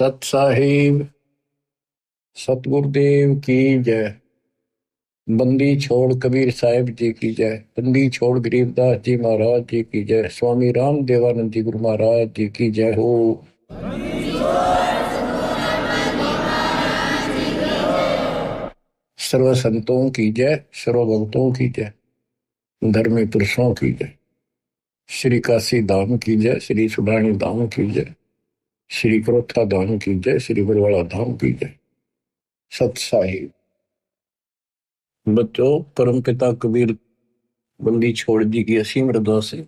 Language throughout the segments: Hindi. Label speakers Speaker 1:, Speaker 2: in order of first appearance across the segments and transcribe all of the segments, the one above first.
Speaker 1: सत साहिब सतगुरुदेव की जय। बंदी छोड़ कबीर साहिब जी की जय। बंदी छोड़ गरीबदास जी महाराज जी की जय। स्वामी राम देवानंद जी गुरु महाराज जी की जय हो। सर्व संतों की जय, सर्व भक्तों की जय, धर्मी पुरुषों की जय। श्री काशी धाम की जय, श्री सुडानी धाम की जय, श्री क्रोथा धाम की जय, श्री बरवाड़ा धाम की जय। सत साहिब बच्चों, परम पिता कबीर बंदी छोड़ जी की असीम रजा से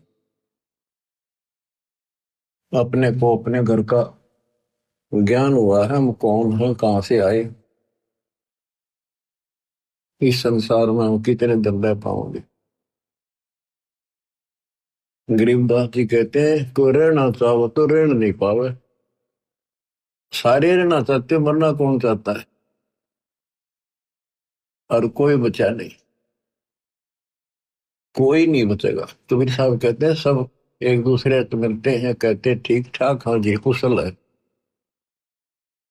Speaker 1: अपने को अपने घर का ज्ञान हुआ है। हम कौन हैं, कहां से आए, इस संसार में हम कितने दिन रह पाओगे। गरीबदास जी कहते हैं कोई रहना चाहो तो रहना नहीं पावे। सारे रहना चाहते, मरना कौन चाहता है, और कोई बचा नहीं, कोई नहीं बचेगा। कबीर साहब कहते हैं सब एक दूसरे से मिलते हैं, कहते ठीक ठाक, हाँ जी कुशल है।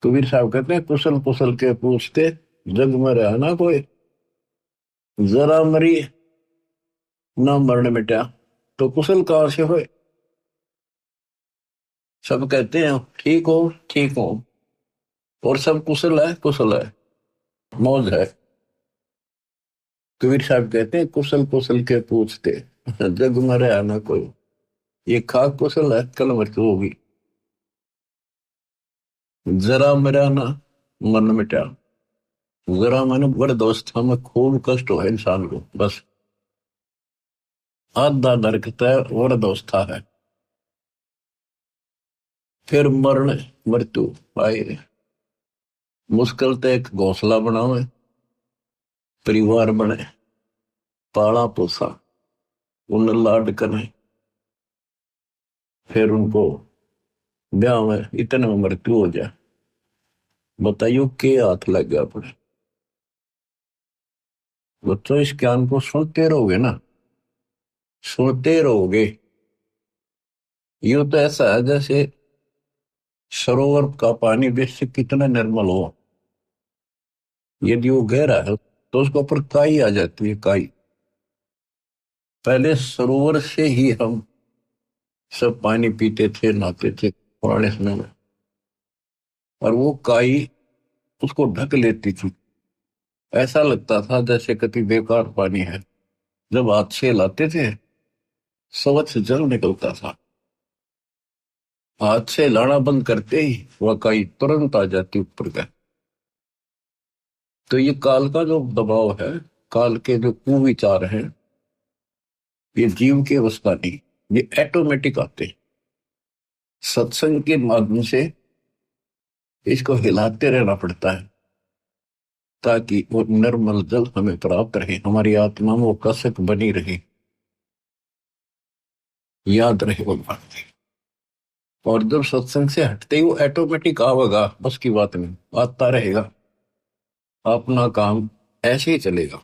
Speaker 1: कबीर साहब कहते हैं कुशल कुशल के पूछते, जग में रहा ना कोई, जरा मरी ना मरण मिटा, तो कुशल कहां से होए। सब कहते हैं ठीक हो ठीक हो, और सब कुशल है कुशल है, मौज है। कबीर साहब कहते हैं कुशल कुशल के पूछते, जग में रहा ना कोई, ये खाक कुशल है कल मृत्यु होगी। जरा मेरा ना मन मिटा, जरा मन वृद्धावस्था में खूब कष्ट हो इंसान को, बस आधा नरक है वृद्धावस्था है। फिर मरण मृत्यु आए, मुश्किल तो एक घोंसला बनावे, परिवार बने, पाला पोसा, उन्हें लाड करे, फिर उनको ब्याह में इतने में मृत्यु हो जाए। बताइयो के हाथ लग गया अपने। बच्चों इस ज्ञान को सुनते रहोगे ना, सुनते रहोगे। यूं तो ऐसा है जैसे सरोवर का पानी बेशक कितना निर्मल हो, यदि वो गहरा है तो उसके ऊपर काई आ जाती है, काई। पहले सरोवर से ही हम सब पानी पीते थे, नहाते थे पुराने समय में, और वो काई उसको ढक लेती थी। ऐसा लगता था जैसे कति बेकार पानी है। जब हाथ से लाते थे स्वच्छ जल निकलता था, हाथ से लाना बंद करते ही वह काई तुरंत आ जाती ऊपर का। तो ये काल का जो दबाव है, काल के जो कुविचार हैं, ये जीव की अवस्था नहीं, ये ऑटोमेटिक आते हैं। सत्संग के माध्यम से इसको हिलाते रहना पड़ता है, ताकि वो निर्मल जल हमें प्राप्त रहे, हमारी आत्मा में वो कसक बनी रहे, याद रहे वो बात। और जब सत्संग से हटते ही वो ऑटोमेटिक आवेगा, बस की बात नहीं, आता रहेगा, अपना काम ऐसे ही चलेगा।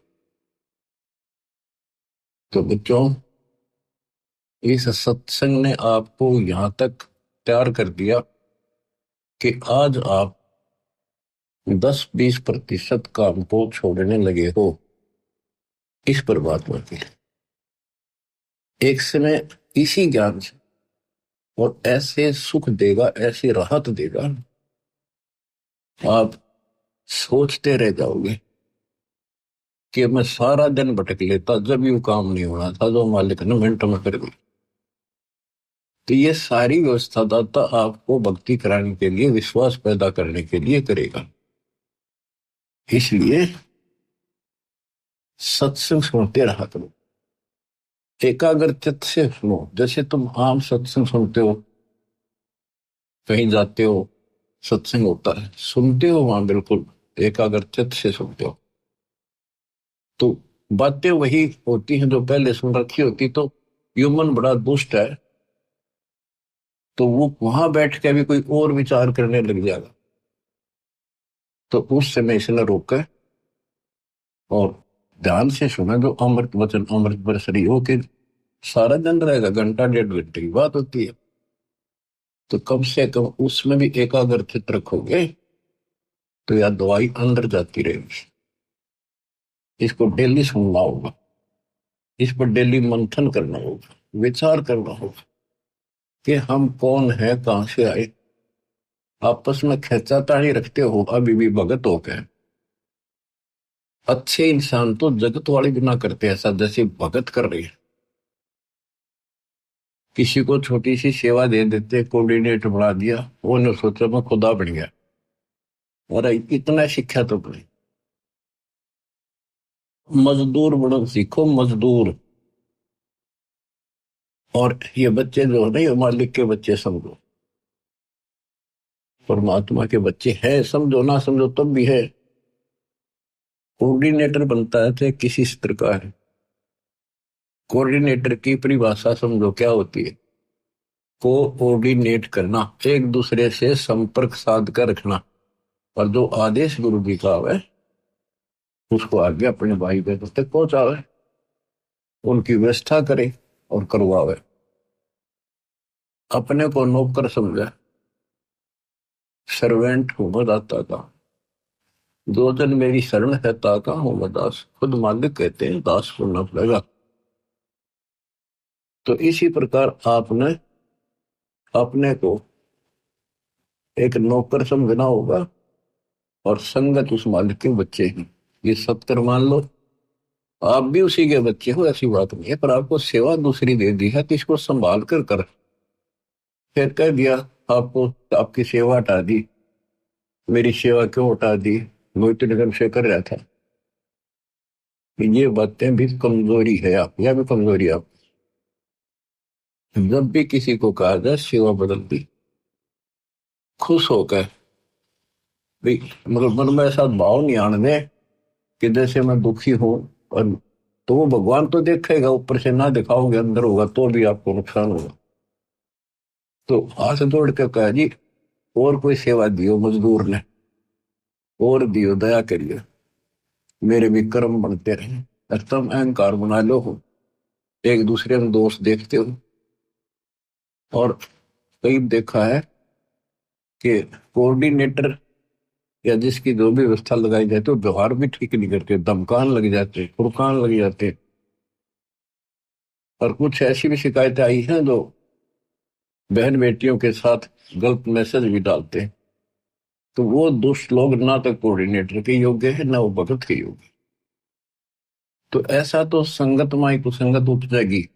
Speaker 1: तो बच्चों, इस सत्संग ने आपको यहां तक तैयार कर दिया कि आज आप 10-20% काम को छोड़ने लगे हो इस परमात्मा के लिए। एक समय इसी ज्ञान से और ऐसे सुख देगा, ऐसी राहत देगा, आप सोचते रह जाओगे कि मैं सारा दिन भटक लेता, जब यू काम नहीं होना था जो मालिक ने मिनटों में कर दी। तो ये सारी व्यवस्था दाता आपको भक्ति कराने के लिए, विश्वास पैदा करने के लिए करेगा। इसलिए सत्संग सुनते रहा करो, एकाग्र चित्त से सुनो। जैसे तुम आम सत्संग सुनते हो, कहीं जाते हो सत्संग होता है, सुनते हो वहां बिल्कुल एकाग्र चित्त से सुनते हो, तो बातें वही होती हैं जो पहले सुन रखी होती। तो ह्यूमन बड़ा दुष्ट है, तो वो वहां बैठ के भी कोई और विचार करने लग जाएगा। तो उस समय इसने रोका और ध्यान से सुना जो अमृत वचन, अमृत बरसरी हो के सारा दिन रहेगा, घंटा 1.5 घंटे की बात होती है। तो कम से कम उसमें भी एकाग्रचित रखोगे तो यह दवाई अंदर जाती रहेगी। इसको डेली सुनना होगा, इस पर डेली मंथन करना होगा, विचार करना होगा कि हम कौन है, कहां से आए। आपस में खेचातानी रखते हो अभी भी भगत हो गए। अच्छे इंसान तो जगत वाले भी ना करते ऐसा जैसे भगत कर रहे हैं। किसी को छोटी सी सेवा दे देते, कोऑर्डिनेटर बना दिया, वो ने सोचा मैं खुदा बन गया। अरे इतना शिक्षा तो पड़ी। मजदूर बनो सीखो, मजदूर। और ये बच्चे जो है ना, ये मालिक के बच्चे समझो, परमात्मा के बच्चे हैं, समझो ना समझो तब भी है। कोऑर्डिनेटर बनता है तो किसी स्तर का है। कोऑर्डिनेटर की परिभाषा समझो क्या होती है। कोऑर्डिनेट करना, एक दूसरे से संपर्क साध कर रखना। और जो आदेश गुरु जी का है उसको आगे अपने भाई बहनों तक पहुंचावे, उनकी व्यवस्था करे और करवावे। अपने को नौकर समझे, सर्वेंट हूं मैं दाता का। दो जन मेरी शरण है ताका हूं मैं दास, खुद मालिक कहते हैं दास को न पड़ेगा। तो इसी प्रकार आपने अपने को एक नौकर समझना होगा और संगत उस मालिक के बच्चे हैं। ये सत्तर मान लो, आप भी उसी के बच्चे हो, ऐसी बात नहीं है, पर आपको सेवा दूसरी दे दी है तो इसको संभाल कर फिर कह दिया आपको आपकी सेवा हटा दी। मेरी सेवा क्यों हटा दी, मैं इतने दिन से कर रहा था। ये बातें भी कमजोरी है आप, यह भी कमजोरी है आप। जब भी किसी को कहा जाए सेवा बदल दी, खुश होकर भाई, मतलब मन में ऐसा भाव नहीं आने दे कि जैसे मैं दुखी हूं। और तो वो भगवान तो देखेगा, ऊपर से ना दिखाओगे अंदर होगा तो भी आपको नुकसान होगा। तो हाथ जोड़ के कहा जी, और कोई सेवा दियो मजदूर ने, और दियो, दया करिए, मेरे भी कर्म बनते रहे। और तुम अहंकार बना लो हो, एक दूसरे में दोष देखते हो। और कई देखा है कि कोऑर्डिनेटर या जिसकी जो भी व्यवस्था लगाई जाती है वो व्यवहार भी ठीक नहीं करते, धमकान लग जाते, फुड़कान लग जाते। और कुछ ऐसी भी शिकायतें आई हैं जो बहन बेटियों के साथ गलत मैसेज भी डालते हैं। तो वो दुष्ट लोग ना तो कोऑर्डिनेटर के योग्य है ना वो भगत के योग्य। तो ऐसा तो संगत माई कुसंगत उपजेगी,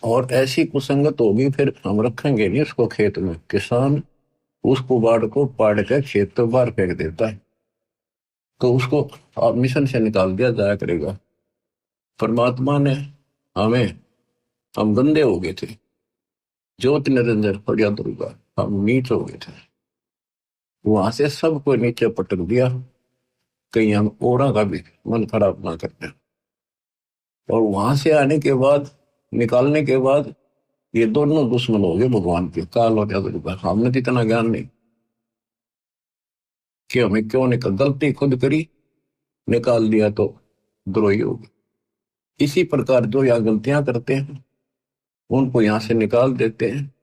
Speaker 1: और ऐसी कुसंगत होगी फिर हम रखेंगे नहीं उसको खेत में। किसान उस कुबाड़ को पाड़ कर खेत तो बाहर फेंक देता है, तो उसको आप मिशन से निकाल दिया जाया करेगा। परमात्मा ने हमें, हम गंदे हो गए थे, ज्योति निरंजन फरिया दुर्गा, हम नीच हो गए थे, वहां से सबको नीचे पटक दिया। कहीं हम औरा का भी मन खराब ना करते। और वहां से आने के बाद, निकालने के बाद, ये दोनों दुश्मन हो गए भगवान के, काल और दुर्गा। हमने तो इतना ज्ञान नहीं कि हमें क्यों निकल, गलती खुद करी, निकाल दिया तो द्रोही हो गए। इसी प्रकार जो यहाँ गलतियां करते हैं उनको यहाँ से निकाल देते हैं,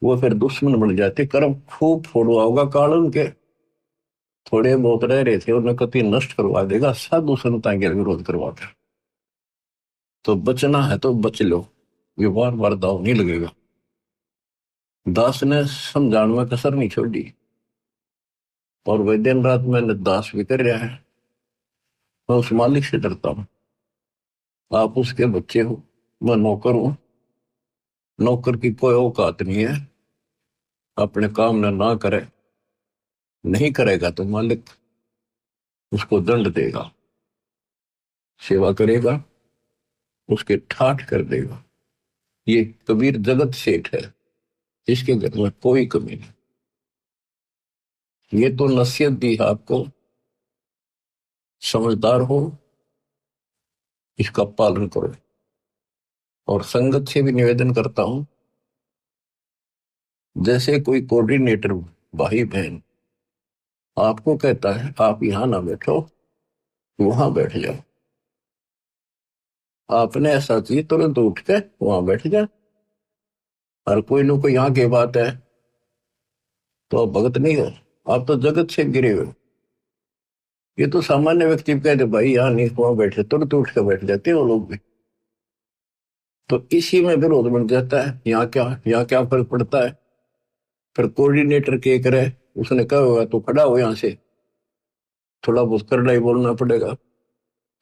Speaker 1: वो फिर दुश्मन बन जाते। कर्म खूब फोड़वा होगा काल उनके, थोड़े बहुत रह रहे थे उन्हें कति नष्ट करवा देगा, साधु संतां के विरोध करवा कर। तो बचना है तो बच लो, ये बार बार दाव नहीं लगेगा। दास ने समझाने में कसर नहीं छोड़ी, और वह दिन रात मैंने दास भी कर रहा है। मैं उस मालिक से डरता हूँ, आप उसके बच्चे हो, मैं नौकर हूं। नौकर की कोई औकात नहीं है, अपने काम ना करे, नहीं करेगा तो मालिक उसको दंड देगा। सेवा करेगा उसके ठाठ कर देगा। ये कबीर जगत सेठ है, इसके घर में कोई कमी नहीं। ये तो नसीहत दी है आपको, समझदार हो, इसका पालन करो। और संगत से भी निवेदन करता हूं, जैसे कोई कोऑर्डिनेटर भाई बहन आपको कहता है आप यहां ना बैठो, वहां बैठ जाओ, आपने ऐसा चाहिए तुरंत उठ के वहां बैठ जाए। और कोई न कोई यहाँ की बात है तो आप भगत नहीं हो, आप तो जगत से गिरे हुए हो। ये तो सामान्य व्यक्ति भी कहते भाई यहाँ नहीं, वहां बैठे तुरंत उठ के बैठ जाते हैं वो लोग भी। तो इसी में विरोध बन जाता है, यहाँ क्या फर्क पड़ता है। फिर कोऑर्डिनेटर के करे, उसने कहा होगा तो खड़ा हो यहाँ से, थोड़ा बहुत करड़ा ही बोलना पड़ेगा।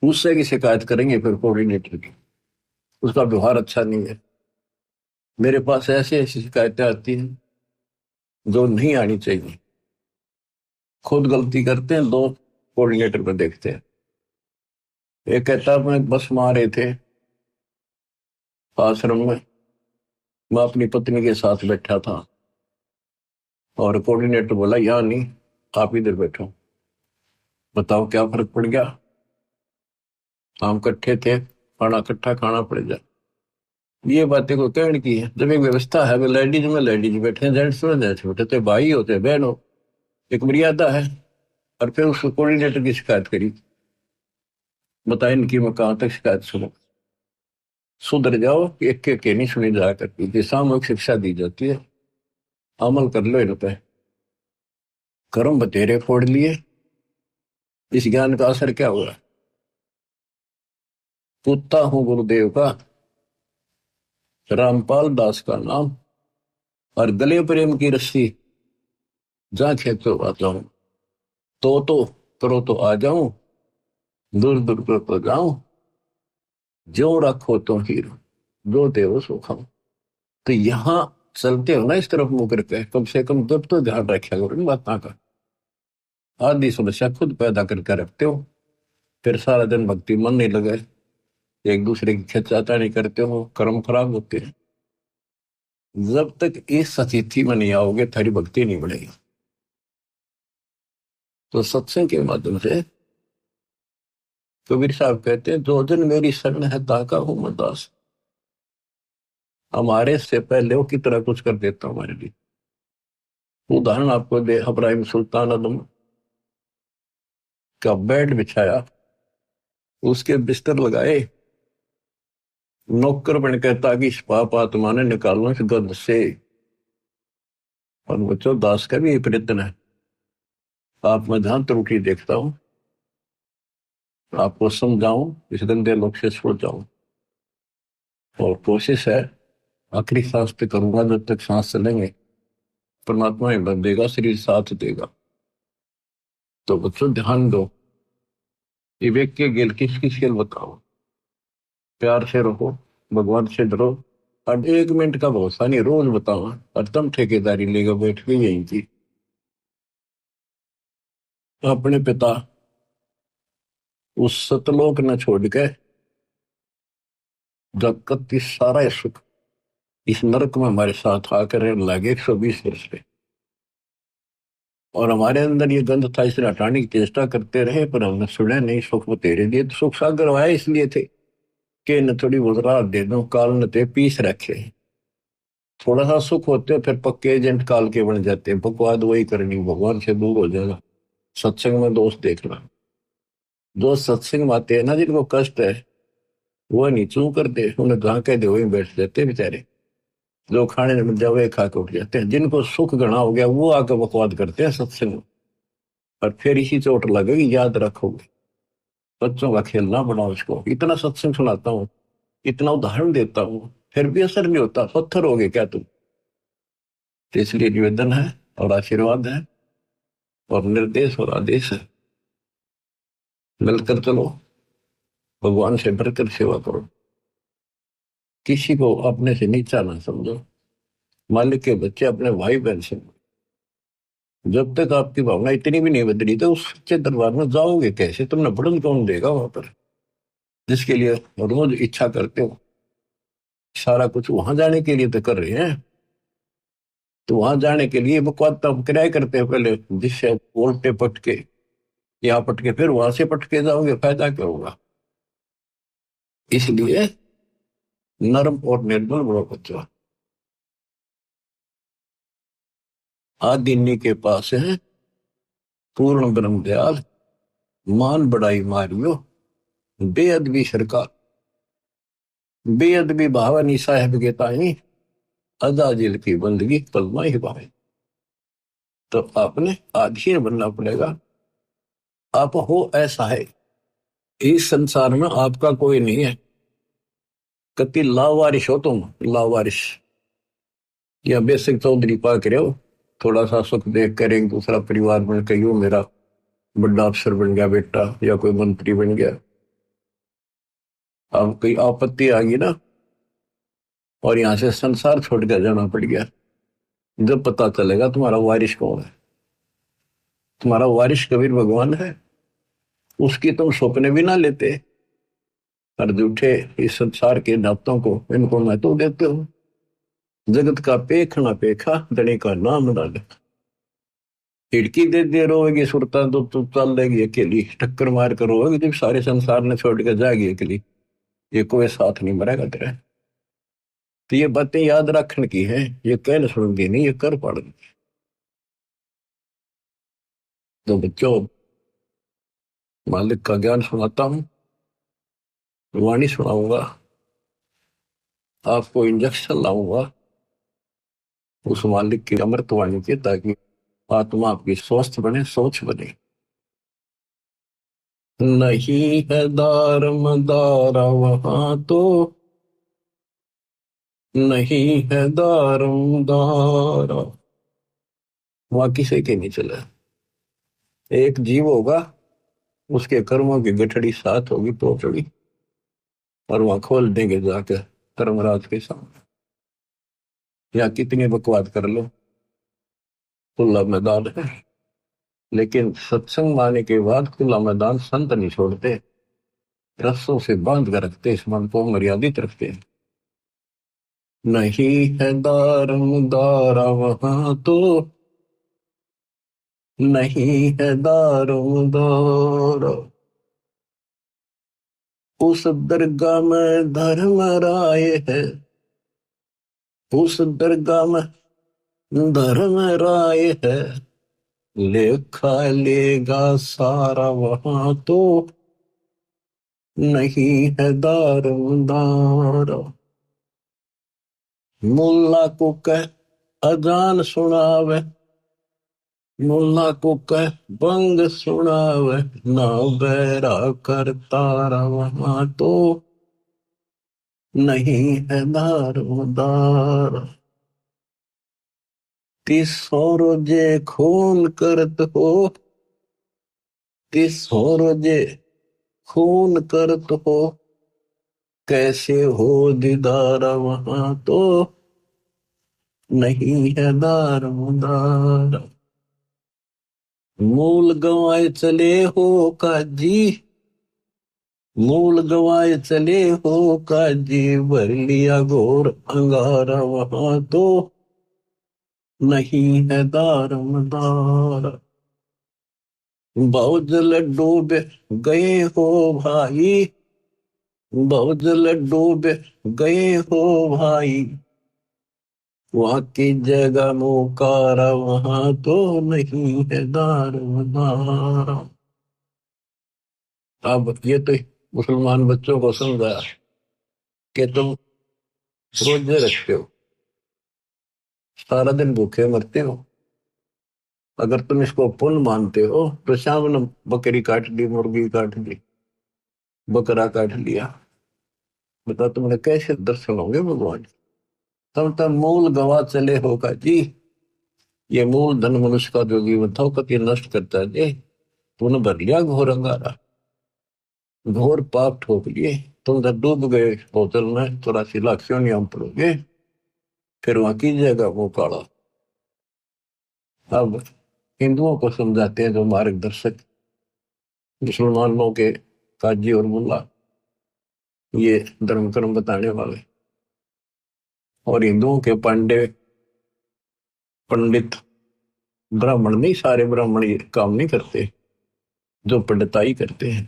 Speaker 1: उससे की शिकायत करेंगे फिर कोऑर्डिनेटर की, उसका व्यवहार अच्छा नहीं है। मेरे पास ऐसी ऐसी शिकायतें आती हैं जो नहीं आनी चाहिए। खुद गलती करते हैं, दो कोऑर्डिनेटर पर देखते हैं। एक कहता मैं बस में आ रहे थे आश्रम में, मैं अपनी पत्नी के साथ बैठा था और कोऑर्डिनेटर बोला यहाँ नहीं, आप इधर बैठो। बताओ क्या फर्क पड़ गया, हम इकट्ठे थे, खाना इकट्ठा खाना पड़ जाए। ये बातें को कहने की है, जब एक व्यवस्था है, लेडीज में लेडीज बैठे, जेंट्स में जेंट्स बैठे, तो भाई होते बहन हो, एक मर्यादा है। और फिर उस कोऑर्डिनेटर की शिकायत करी, बताए इनकी मैं कहां तक शिकायत सुनूं। सुधर जाओ, एक के नहीं सुनी जा करती, सामूहिक शिक्षा दी जाती है, अमल कर लो इन पे। कर्म बतेरे फोड़ लिए, इस ज्ञान का असर क्या हुआ। पूछता हूं गुरुदेव का, रामपाल दास का नाम, और गले प्रेम की रस्सी जहां खेतो आ जाऊं, तो करो तो आ जाऊं, दूर दूर कर तो जाऊं, जो रखो तो हीरो, जो देव सो खाऊं। तो यहाँ चलते हो ना इस तरफ मुंह करके, कम से कम तब तो ध्यान रखा करो इन बातों का। आदि समस्या खुद पैदा करके रखते हो, फिर सारा दिन भक्ति मन नहीं लगे, एक दूसरे की खिंचाता नहीं करते हो, कर्म खराब होते हैं। जब तक इस स्थिति में नहीं आओगे थारी भक्ति नहीं बढ़ेगी। तो सत्संग के माध्यम से कबीर साहब कहते हैं, जो जन मेरी शरण है ताका हूं मैं दास। हमारे से पहले वो कितना कुछ कर देता हमारे लिए। उदाहरण आपको दे, इब्राहिम सुल्तान आदम का बेड बिछाया, उसके बिस्तर लगाए, नौकर बन कहता कि इस पाप आत्मा ने निकालना इस गंध से। और बच्चों, दास का भी ये प्रयत्न है, आप में जहां त्रुटि देखता हूं आपको समझाऊं, इस गंदे लोग से छुड़ जाऊं। और कोशिश है आखिरी सांस पे करूंगा, जब तक सांस चलेंगे परमात्मा हिम्मत देगा, शरीर साथ देगा। तो बच्चों ध्यान दो, विवेक के गेल किस किस गेल बताओ। प्यार से रहो, भगवान से डरो, और 1 मिनट का भरोसा नहीं, रोज बताओ। और तुम ठेकेदारी लेगा बैठ के यहीं की, अपने पिता उस सतलोक न छोड़ के, जब तक इस सारा सुख इस नरक में हमारे साथ आकर रहने लगे 120 वर्ष पे, और हमारे अंदर ये गंध था, इसे हटाने की चेष्टा करते रहे, पर हमने सुने नहीं। सुख वो तेरे दिए, तो सुख सागर आए इसलिए थे कि न थोड़ी बहुत राहत दे दो, काल न ते पीस रखे। थोड़ा सा सुख होते हो फिर पक्के एजेंट काल के बन जाते हैं, बकवाद वही करनी, भगवान से दूर हो जाएगा। सत्संग में दोस्त देखना, जो सत्संग में आते हैं ना, जिनको कष्ट है वो नहीं चू करते, उन्हें जहां कह दे वही बैठ जाते हैं बेचारे। जो खाने में मिल जाए वही खा के उठ जाते हैं। जिनको सुख घना हो गया वो आकर बकवाद करते हैं सत्संग में, और फिर इसी चोट लगेगी, याद रखोगे। बच्चों का खेलना बनाओ इसको, इतना सत्संग सुनाता हूँ, इतना उदाहरण देता हूँ, फिर भी असर नहीं होता, पत्थर हो गए क्या तुम। तो इसलिए निवेदन है और आशीर्वाद है और निर्देश और आदेश है, मिलकर चलो, भगवान से बढ़कर सेवा करो, किसी को अपने से नीचा ना समझो, मालिक के बच्चे अपने भाई बहन से। जब तक आपकी भावना इतनी भी नहीं बदली तो उस सच्चे दरबार में जाओगे कैसे, तुमने बढ़न कौन देगा वहां पर, जिसके लिए रोज इच्छा करते हो। सारा कुछ वहां जाने के लिए तो कर रहे हैं, तो वहां जाने के लिए बकवाद तो हम किराए करते हैं पहले, जिससे उल्टे पटके यहाँ पटके फिर वहां से पटके जाओगे, फायदा क्या होगा। इसलिए नर्म और निर्मल बड़ो बच्चों, आदिन्नी के पास है पूर्ण ब्रह्म दयाल, मान बढ़ाई मारियो बेअदबी सरकार। बेअदबी भावनी साहेब के ताई अजाजिल की बंदगी पलमा ही पाए। तो आपने आधीन बनना पड़ेगा। आप हो ऐसा है, इस संसार में आपका कोई नहीं है। कति लावारिश हो तुम, लावारिश। या बेसिक चौधरी पा के रहे हो, थोड़ा सा सुख देख कर एक दूसरा परिवार बन के यूं मेरा बड़ा अफसर बन गया बेटा, या कोई मंत्री बन गया। अब कोई आपत्ति आ गई ना, और यहां से संसार छोड़ कर जाना पड़ गया, जब पता चलेगा तुम्हारा वारिश कौन है। तुम्हारा वारिश कबीर भगवान है, उसकी तुम सपने भी ना लेते। और झूठे इस संसार के नातों को, इनको महत्व देते हो। जगत का पेख ना पेखा, धनी का नाम ना ले। खिड़की दे दे रोएगी सुरता तो चल देगी अकेली, टक्कर मार कर रोएगी जब सारे संसार ने छोड़ कर जाएगी अकेली। ये कोई साथ नहीं मरेगा तेरा। तो ये बातें याद रखने की है, ये कहने सुनगी नहीं, ये कर पड़ेगी। तो बच्चों, मालिक का ज्ञान सुनाता हूँ, वाणी सुनाऊंगा, आपको इंजेक्शन लाऊंगा उस मालिक की अमृत वाणी के, ताकि आत्मा आपकी स्वस्थ बने, सोच बने। नहीं है दार मदारा वहां तो, नहीं है दारम दारा, वहां किसी के नहीं चला। एक जीव होगा, उसके कर्मों की गठड़ी साथ होगी पोचड़ी, और वहां खोल देंगे जाकर धर्मराज के सामने। या कितनी बकवाद कर लो, खुला मैदान है। लेकिन सत्संग माने के बाद खुला मैदान संत नहीं छोड़ते, रस्सों से बांध कर रखते, इस मन को मर्यादित रखते। नहीं है दारम दारा वहां तो, नहीं है दारम दारा, उस दरगाह में धर्म राय है, उस दरगाह में धर्म राय है। लेखा लेगा सारा वहां तो, नहीं है दारम दारा। मुल्ला को कह अजान सुनावे, मुल्ला को कह बंग सुनावे, ना बैरा कर तारा वहां तो, नहीं है दारोदार। तीसो रोजे खून करत हो, तीसो रोजे खून करत हो, कैसे हो दीदार वहां तो, नहीं है दारोदार। मूल गंवाए चले हो काजी, मूल गंवाए चले हो काजी, भर लिया घोर अंगारा वहां तो, नहीं है दारमदार। बहुजल डूब गए हो भाई, बहुजल डूब गए हो भाई, वहां की जगह मोकारा वहां तो, नहीं है दारमदार। अब ये तो मुसलमान बच्चों को समझाया कि तुम रोजे रखते हो, सारा दिन भूखे मरते हो। अगर तुम इसको पुण्य मानते हो तो शाम ने बकरी काट ली, मुर्गी काट ली, बकरा काट लिया, बता तुमने कैसे दर्शन होंगे भगवान। तब तक मूल गवा चले होगा जी। ये मूल धन मनुष्य का जो जीवन था, कभी नष्ट करता है जी। तूने भर लिया घोर अंगारा, घोर पाप ठोक लिए, तुम जब डूब गए बोतल में 84 लाख क्यों नहीं हम पड़ोगे, फिर वहां कीजिएगा वो काला। अब हिंदुओं को समझाते हैं जो मार्गदर्शक, मुसलमानों के काजी और मुल्ला, ये धर्म कर्म बताने वाले, और हिंदुओं के पांडे पंडित, ब्राह्मण नहीं, सारे ब्राह्मण ये काम नहीं करते, जो पंडिताई करते हैं।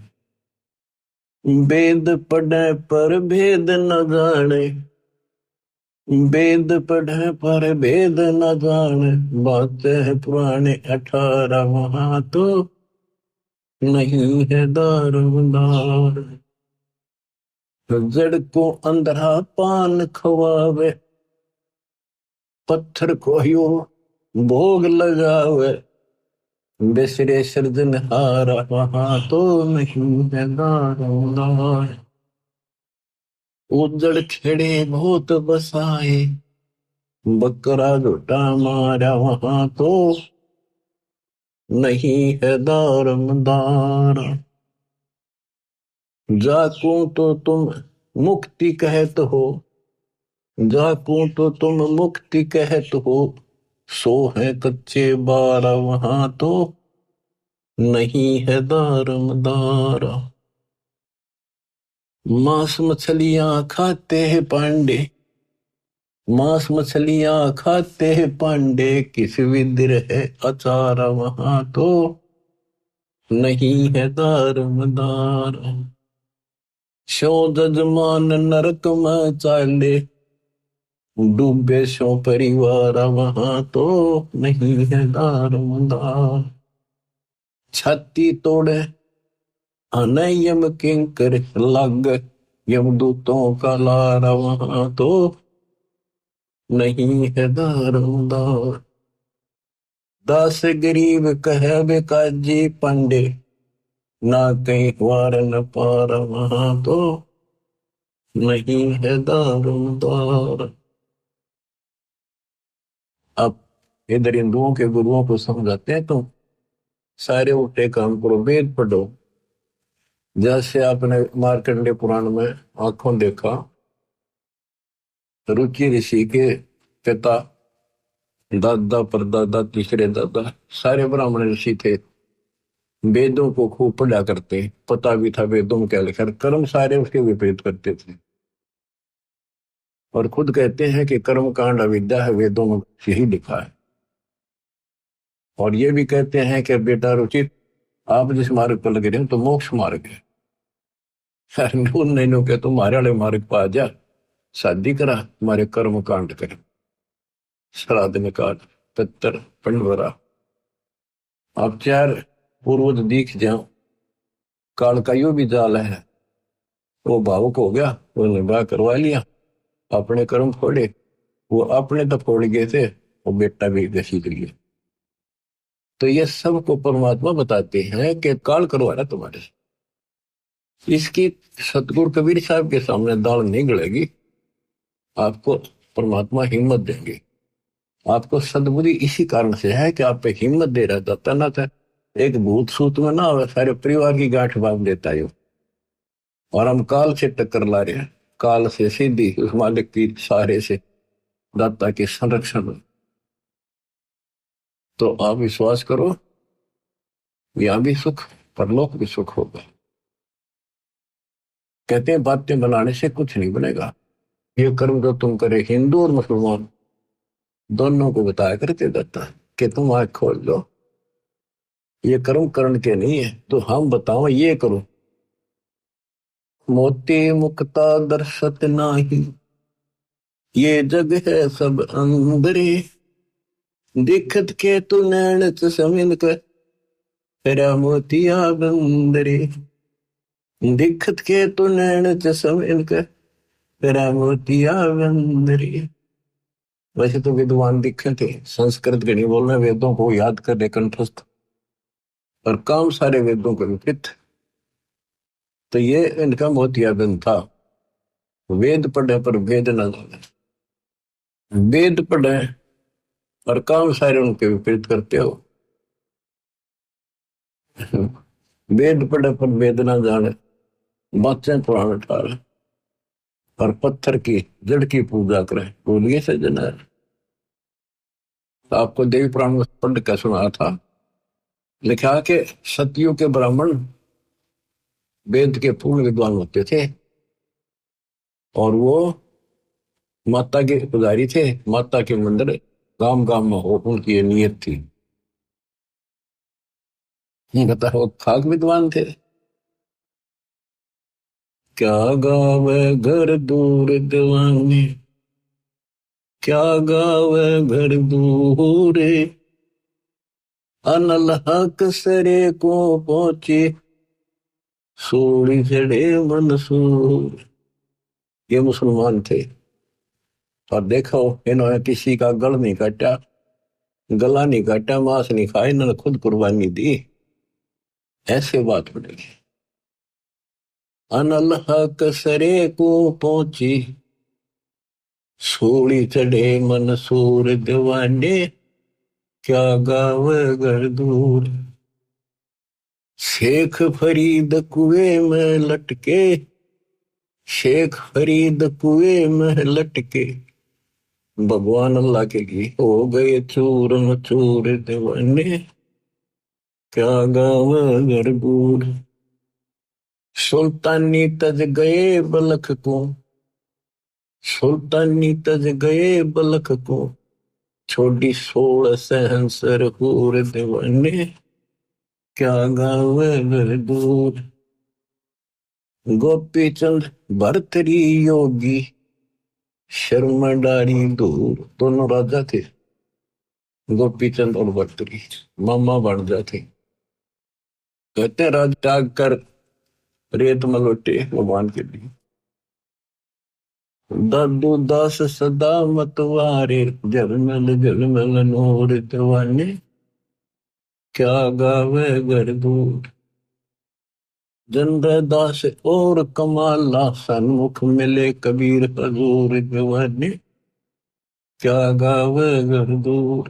Speaker 1: वेद पढ़े पर भेद न जाने, वेद पढ़े पर भेद न जाने, बातें है पुराने 18 वहां तो, नहीं है दारोदार। जड़ को अंधरा पान खवावे, पत्थर को यो भोग लगावे, बिसरे सृजनहारा वहां तो नहीं है दारोमदार। उजड़ खेड़े बहुत बसाए, बकरा झूठा मारा वहां तो नहीं है दारोमदार। जाकू तो तुम मुक्ति कहत हो, जाकू तो तुम मुक्ति कहत हो, सो है कच्चे बारा वहां तो नहीं है दारोमदार। मांस मछलियां खाते हैं पांडे, मांस मछलियां खाते हैं पांडे, किस विद्र है अचारा वहां तो नहीं है दारोमदार। शो जजमान नरक में चाले, डूबे शो परिवार वहां तो नहीं है दारोमदार। छाती तोड़े अनयम किंकर लग, यमदूतों का लारा वहां तो नहीं है दारोमदार। दास गरीब कहे बेकाजी पांडे, ना कहीं वार न पार वहां तो नहीं है दारोमदार। अब इधर हिंदुओं के गुरुओं को समझाते हैं, तो सारे उल्टे काम करो, वेद पढ़ो। जैसे आपने मार्कंडेय पुराण में आंखों देखा, रुचि ऋषि के पिता, दादा परदादा तीसरे दादा सारे ब्राह्मण ऋषि थे, वेदों को खूब पढ़ा करते, पता भी था वेदों में क्या लिखा, कर्म सारे उसके विपरीत करते थे। और खुद कहते हैं कि कर्म कांड अविद्या है, वेदों में यही लिखा है। और ये भी कहते हैं कि बेटा रुचित, आप जिस मार्ग पर लगे रहे हो तो मोक्ष मार्ग है, नहीं के तुम्हारे वाले मार्ग पर आ जा, शादी करा, तुम्हारे कर्म कांड कर, श्राद्ध निकाल, पितर पंडवरा, आप चार पूर्वज दिख जाओ। काल का यो भी जाल है, वो भावुक हो गया, वो निभा करवा लिया, अपने कर्म फोड़े, वो अपने तो फोड़ गए थे, वो बेटा भी घसीट लिया। तो ये सबको परमात्मा बताते हैं कि काल करवाना तुम्हारे से। इसकी सतगुरु कबीर साहब के सामने दाल नहीं गलेगी, आपको परमात्मा हिम्मत देंगे। आपको सदबुद्धि इसी कारण से है कि आप पे हिम्मत दे रहा था, ना था एक भूत सूत में ना हो, सारे परिवार की गांठ बांध देता है। और हम काल से टक्कर ला रहे हैं, काल से सीधी उस मालिक की सहारे से, दाता के संरक्षण में। तो आप विश्वास करो, यहां भी सुख, परलोक भी सुख होगा। कहते हैं बातें बनाने से कुछ नहीं बनेगा। ये कर्म जो तुम करे, हिंदू और मुसलमान दोनों को बताया करते दाता कि तुम आंख खोल लो, ये कर्म करण के नहीं है, तो हम बताओ ये करो। मोती मुक्ता दर्शत नाही, ये जग है सब अंदरे, दिखत के तू नैन समिन कर, तेरा मोतिया बंदरे, दिखत के तू नैन समिन कर, तेरा मोतिया बंदरे। वैसे तो विद्वान दिखे थे, संस्कृत के नहीं बोलने, वेदों को याद करने कंठस्थ, और काम सारे वेदों के विपरीत। तो ये इनका मोतियाबिंद था। वेद पढ़े पर वेद न जाने, वेद पढ़े और काम सारे उनके विपरीत करते हो। वेद पढ़े पर वेद न जाने, बातें पुराण ठार, और पत्थर की जड़ की पूजा करें, बोलिए से जना। आपको देवी पुराण में पढ़ कर सुना था, लिखा कि सतयुग के ब्राह्मण वेद के पूर्ण विद्वान होते थे, और वो माता के पुजारी थे, माता के मंदिर गांव गांव में हो, उनकी ये नियत थी। बताओ, खाक विद्वान थे। क्या गावे घर दूर दीवानी, क्या गावे घर दूर, अनल हक सरे को पहुंचे, सोड़ी चढ़े मंसूर। ये मुसलमान थे, और देखो इन्होंने किसी का गल नहीं काटा, गला नहीं काटा, मांस नहीं खाया, इन्होंने खुद कुर्बानी दी। ऐसे बात पड़ेगी। अनलह कसरे को पहुंची, सूली चढ़े मंसूर दीवाने, क्या गाव घर दूर। शेख फरीद कुएं में लटके, शेख फरीद कुएं में लटके, भगवान अल्लाह के लिए हो गए चूर मचूर दीवाने, क्या गाव घर दूर। सुल्तानी तज गए बलख को, सुल्तानी तज गए बलख को, छोड़ी 16 सहंसर हूर दीवाने, क्या गाव घर दूर। गोपी चंद भरतरी योगी, शर्मा डारी दूर। दोनों राजा थे, गोपी चंद और भरतरी, मामा भांजा थे। कहते राज त्याग कर रेत में लौटे भगवान के लिए। दादू दास सदा मतवारे, झलमल झलमल नूर दीवाने, क्या गावे घर दूर। जंद्र दास और कमाला, सन्मुख मिले कबीर हजूर दीवाने, क्या गावे घर दूर।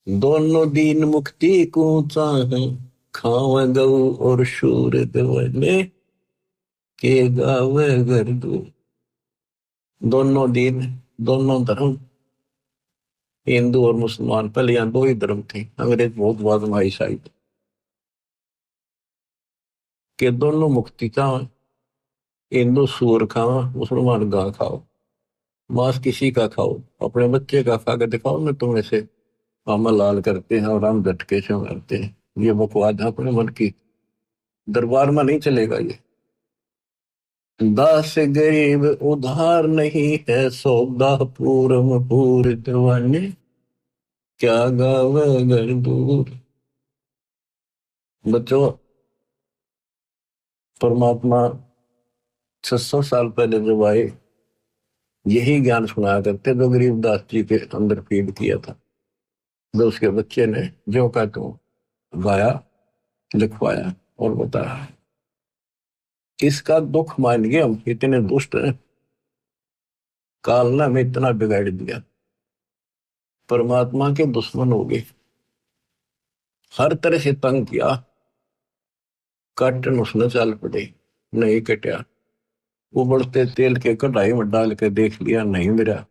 Speaker 1: दोनों दीन मुक्ति को चाहे, खावे गऊ और शूर दीवाने, के गावे घर दूर। दोनों दीन, दोनों धर्म, हिंदू और मुसलमान, पहले यहाँ दो ही धर्म थे, अंग्रेज बहुत बाद में आई शायद, के दोनों मुक्ति चाहो। हिंदू सूअर खाओ, मुसलमान गां खाओ, मांस किसी का खाओ, अपने बच्चे का खा के दिखाओ ना तुम ऐसे अमल लाल करते हैं और हम झटके से मारते हैं। ये बकवाद है अपने मन की, दरबार में नहीं चलेगा ये। दास गरीब उधार नहीं है, सौदा पूरम पूर दीवाने, क्या गावे घर दूर। बच्चों, परमात्मा 600 साल पहले जब आए, यही ज्ञान सुनाया करते जो गरीबदास जी के अंदर फीड किया था, जो उसके बच्चे ने जो का तो गाया, लिखवाया और बताया। किसका दुख मान गए हम, इतने दुष्ट हैं, काल ने हमें इतना बिगाड़ दिया, परमात्मा के दुश्मन हो गए, हर तरह से तंग किया, काटन उसने चल पड़े, नहीं कटा। उबलते तेल के कढ़ाई में डाल के देख लिया, नहीं मिला,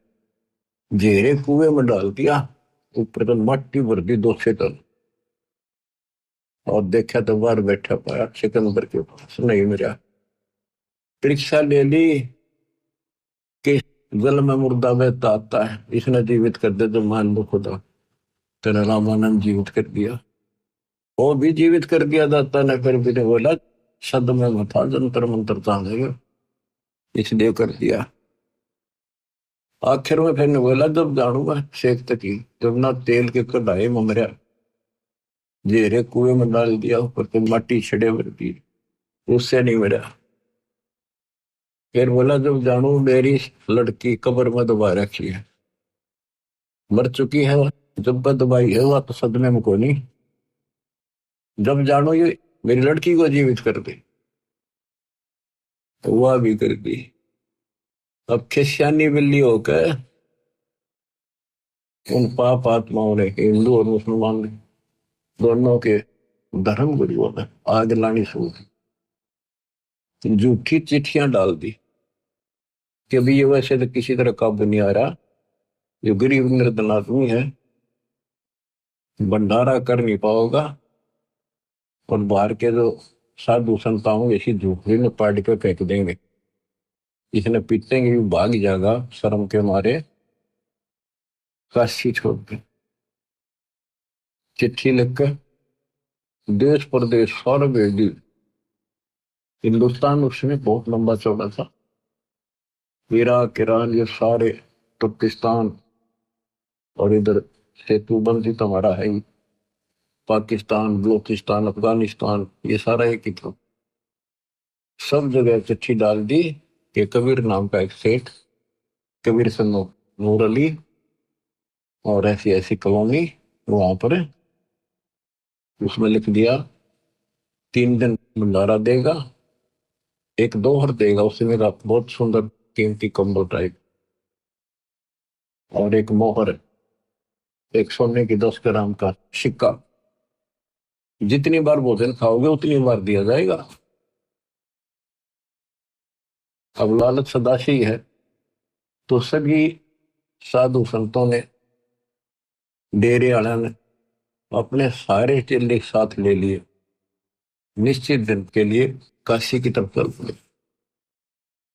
Speaker 1: जेरे कुएं में डाल दिया, ऊपर तो मट्टी भर दी 200 टन, और देखा तो बाहर बैठा पाया सिकंदर के पास, नहीं मिला। परीक्षा ले ली कि जल में मुर्दा बहता आता है, इसने जीवित कर दे तो मान लो खुदा, तेरा रामानंद जीवित कर दिया, वो भी जीवित कर दिया दाता ने, फिर भी ने बोला सद में मथा जंतर मंत्र तांगेगा, इसलिए कर दिया। आखिर में फिर ने बोला जब जानूंगा शेख तकी, जब ना तेल के कढ़ाई में मरा, जेरे कुएं में डाल दिया, ऊपर तो माटी छड़े भर दी, उससे नहीं मरा। फिर बोला जब जानू मेरी लड़की कब्र में दबा रखी है, मर चुकी है, जब दबाई है वह तो सदमे में को नहीं, जब जानो ये मेरी लड़की को जीवित कर दे, तो वह भी कर दी। अब खिसियानी बिल्ली होकर उन पाप आत्माओं ने, हिंदू और मुसलमान ने, दोनों के धर्म गुरुओं ने आग लानी शुरू की, झूठी चिट्ठियां डाल दी कि अभी ये वैसे तो किसी तरह काबू नहीं आ रहा, जो गरीब निर्धन आदमी है भंडारा कर नहीं पाओगा, और बाहर के जो साधु संताओं ऐसी झोपड़ी में पाड़ के फेंक देंगे, इसने पीटेंगे भी भाग जाएगा शर्म के मारे, काशी छोड़ के। चिट्ठी लिखकर देश प्रदेश सारा भेज दी। हिंदुस्तान उसमें बहुत लंबा चौड़ा था, इराक ईरान ये सारे, तुर्किस्तान, और इधर सेतुबंदी तो हमारा है ही, पाकिस्तान, बलूचिस्तान, अफगानिस्तान, ये सारा एक ही था। सब जगह चिट्ठी डाल दी कि कबीर नाम का एक सेठ कबीर से नूर अली और ऐसी ऐसी कॉलोनी वहां पर है। उसमें लिख दिया 3 दिन भंडारा देगा, एक दोहर देगा उसे मेरा बहुत सुंदर कीमती कंबल टाइप, और एक मोहर, एक सोने की 10 ग्राम का सिक्का। जितनी बार भोजन खाओगे उतनी बार दिया जाएगा। अब लालच सदाशी है, तो सभी साधु संतों ने, डेरे वाला ने अपने सारे चेले साथ ले लिए, निश्चित दिन के लिए काशी की तरफ चल पड़े।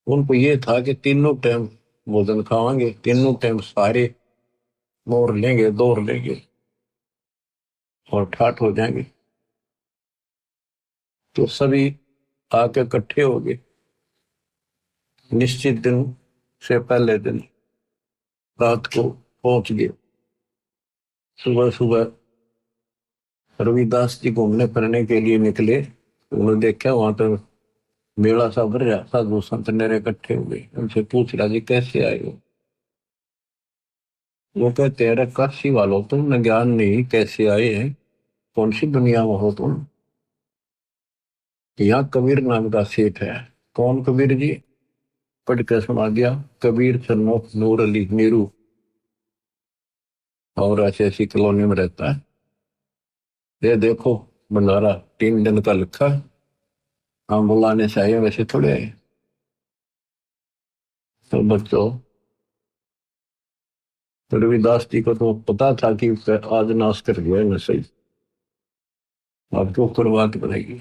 Speaker 1: उनको ये था कि तीनों टाइम भोजन खावांगे, तीनों टाइम सारे मोर लेंगे, दौड़ लेंगे और ठाठ हो जाएंगे। तो सभी आके इकट्ठे हो गए। निश्चित दिन से पहले दिन रात को पहुंच गए। सुबह सुबह रविदास जी घूमने फिरने के लिए निकले। उन्होंने देखा वहां तो मेला सा भर रहा, साधु संत नेरे इकट्ठे हो गए। उनसे पूछ रहा जी कैसे आए हो? वो कहते हैं अरे काशी वालों, तुमने ज्ञान नहीं, कैसे आए हैं? कौन सी दुनिया में हो तुम? यहाँ कबीर नाम का सेठ है। कौन कबीर जी? पढ़ के सुना दिया, कबीर सन ऑफ नूर अली नीरू, और ऐसी ऐसी कॉलोनी में रहता है। ये देखो भंडारा 3 दिन का लिखा है। हम बुलाने से आए, वैसे थोड़े आए। तो बच्चों, रविदास जी को तो पता था कि आज नाश कर गया न सही, आपको कुर्बात बनेगी।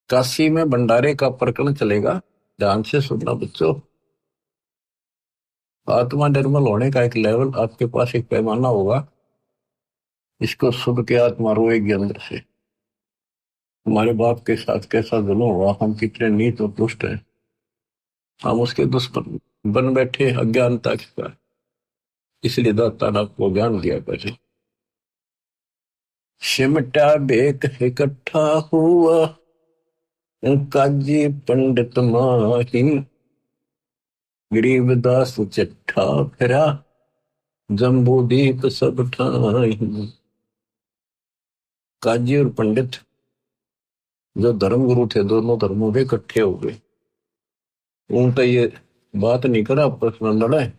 Speaker 1: काशी में भंडारे का प्रकरण चलेगा, ध्यान से सुनना बच्चों। आत्मा निर्मल होने का एक लेवल आपके पास, एक पैमाना होगा। इसको सुन के आत्मा रोएगी अंदर से, हमारे बाप के साथ कैसा जुल्म हुआ, हम कितने नीच और दुष्ट हैं, हम उसके दुश्मन बन बैठे अज्ञानता के कारण। इसलिए दाता ने आपको ज्ञान दिया पहले। सिमटा बेक इकट्ठा हुआ, काजी पंडित माही, गरीबदास चिट्ठा फिरा, जम्बूदीप सब ठाई। काजी और पंडित जो धर्मगुरु थे, दोनों धर्मों के इकट्ठे हो गए। उनका ये बात नहीं करा, आपस में लड़ाए,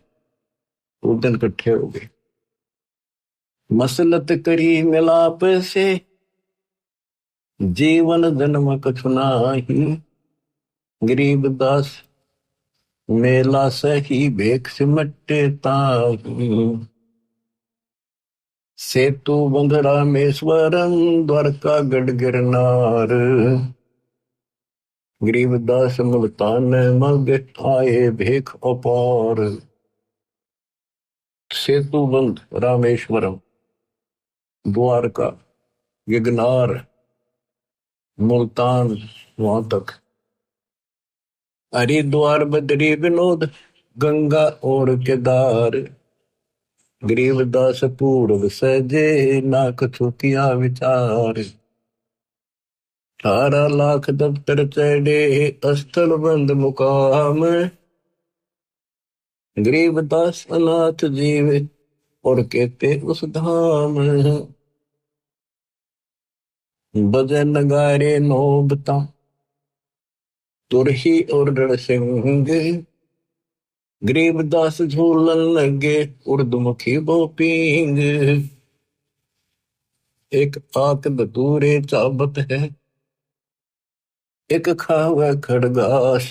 Speaker 1: उस दिन इकट्ठे हो गए। मसलत करी मिलाप से, जीवन जन्म कछु नाही, गरीबदास मेला सही भेख सिमटे ताही। सेतु बंध रामेश्वरम, द्वारका गढ़ गिरनार, गरीबदास मुल्तान मग आए भेख अपार। सेतु बंध रामेश्वरम, द्वारका, गिरनार, मुल्तान, वहां तक, हरिद्वार बद्री विनोद, गंगा और केदार, गरीबदास पूर्व सजे, ना कछु किया विचार। 18 लाख दफ्तर चढ़े, स्थल बंद मुकाम, गरीबदास अनाथ जीव और कहते उस धाम। बजे नगारे नौबता, तुरही और रणसिंह, गरीबदास झूलन लगे, उर्दमुखी बोपिंग। एक आक दूरे चाबत है, एक खावे खड़गास,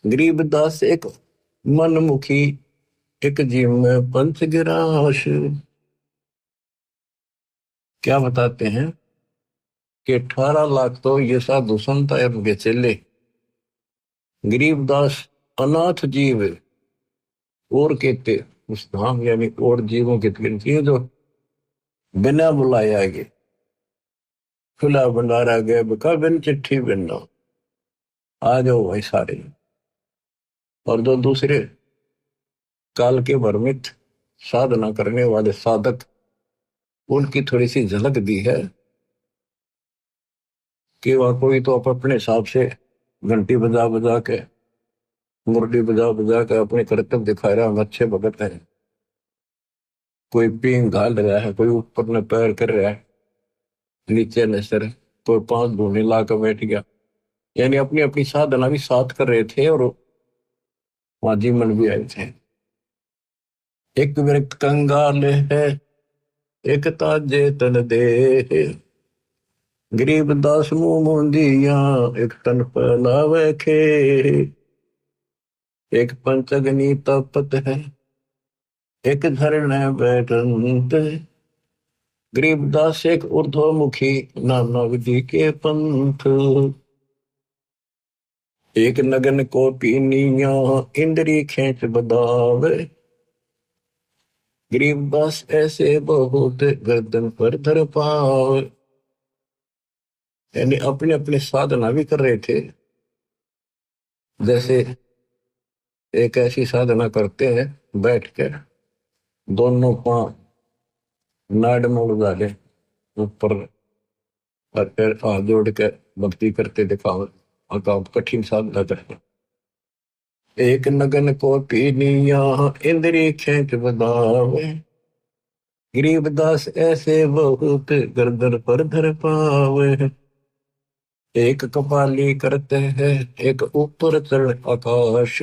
Speaker 1: गरीबदास एक मनमुखी, एक जीव में पंच गिराश। क्या बताते हैं कि 18 लाख तो ये साधु संत है, उनके चेले। गरीबदास अनाथ जीव और कहते उस धाम, यानी और जीवों की गिनती है जो बिना बुलाए आगे, खुला भंडारा गए बका बिन चिट्ठी बिन, आ जाओ भाई सारे। और जो दूसरे काल के भ्रमित साधना करने वाले साधक, उनकी थोड़ी सी झलक दी है कि वह कोई तो अपने हिसाब से घंटी बजा बजा के मुरली बजा बजा कर अपने कर्तव्य दिखा रहा, हम अच्छे भगत हैं। कोई पींग घाल रहा है, कोई ऊपर में पैर कर रहा है, नीचे न सर, कोई पांव धोने ला कर बैठ गया। यानी अपनी अपनी साधना भी साथ कर रहे थे और वहां जीवन भी आए थे। एक व्यक्त कंगाल है, एक ताजे तन दे, गरीब दास मुंह मोंदिया, एक तन फैलावे खे, एक पंचगनी तपत है, एक धरने बैठंत, गरीबदास एक ऊर्ध्वमुखी, नाना विधि के पंथ, एक नगन को पीनिया, इंद्री खेच बदावे, गरीबदास ऐसे बहुत, गर्दन पर धर पावे। यानी अपने अपने साधना भी कर रहे थे। जैसे एक ऐसी साधना करते हैं, बैठ कर दोनों पांव नाड़ में उड़ा ले ऊपर, और फिर हाथ जोड़ के भक्ति करते दिखाओ, और काम कठिन साधना करते। एक नगन को पीनिया, इंद्री खेच बदावे, गरीबदास ऐसे बहुत, गर्दन पर धर पावे। एक कपाली करते हैं, एक ऊपर चढ़ आकाश,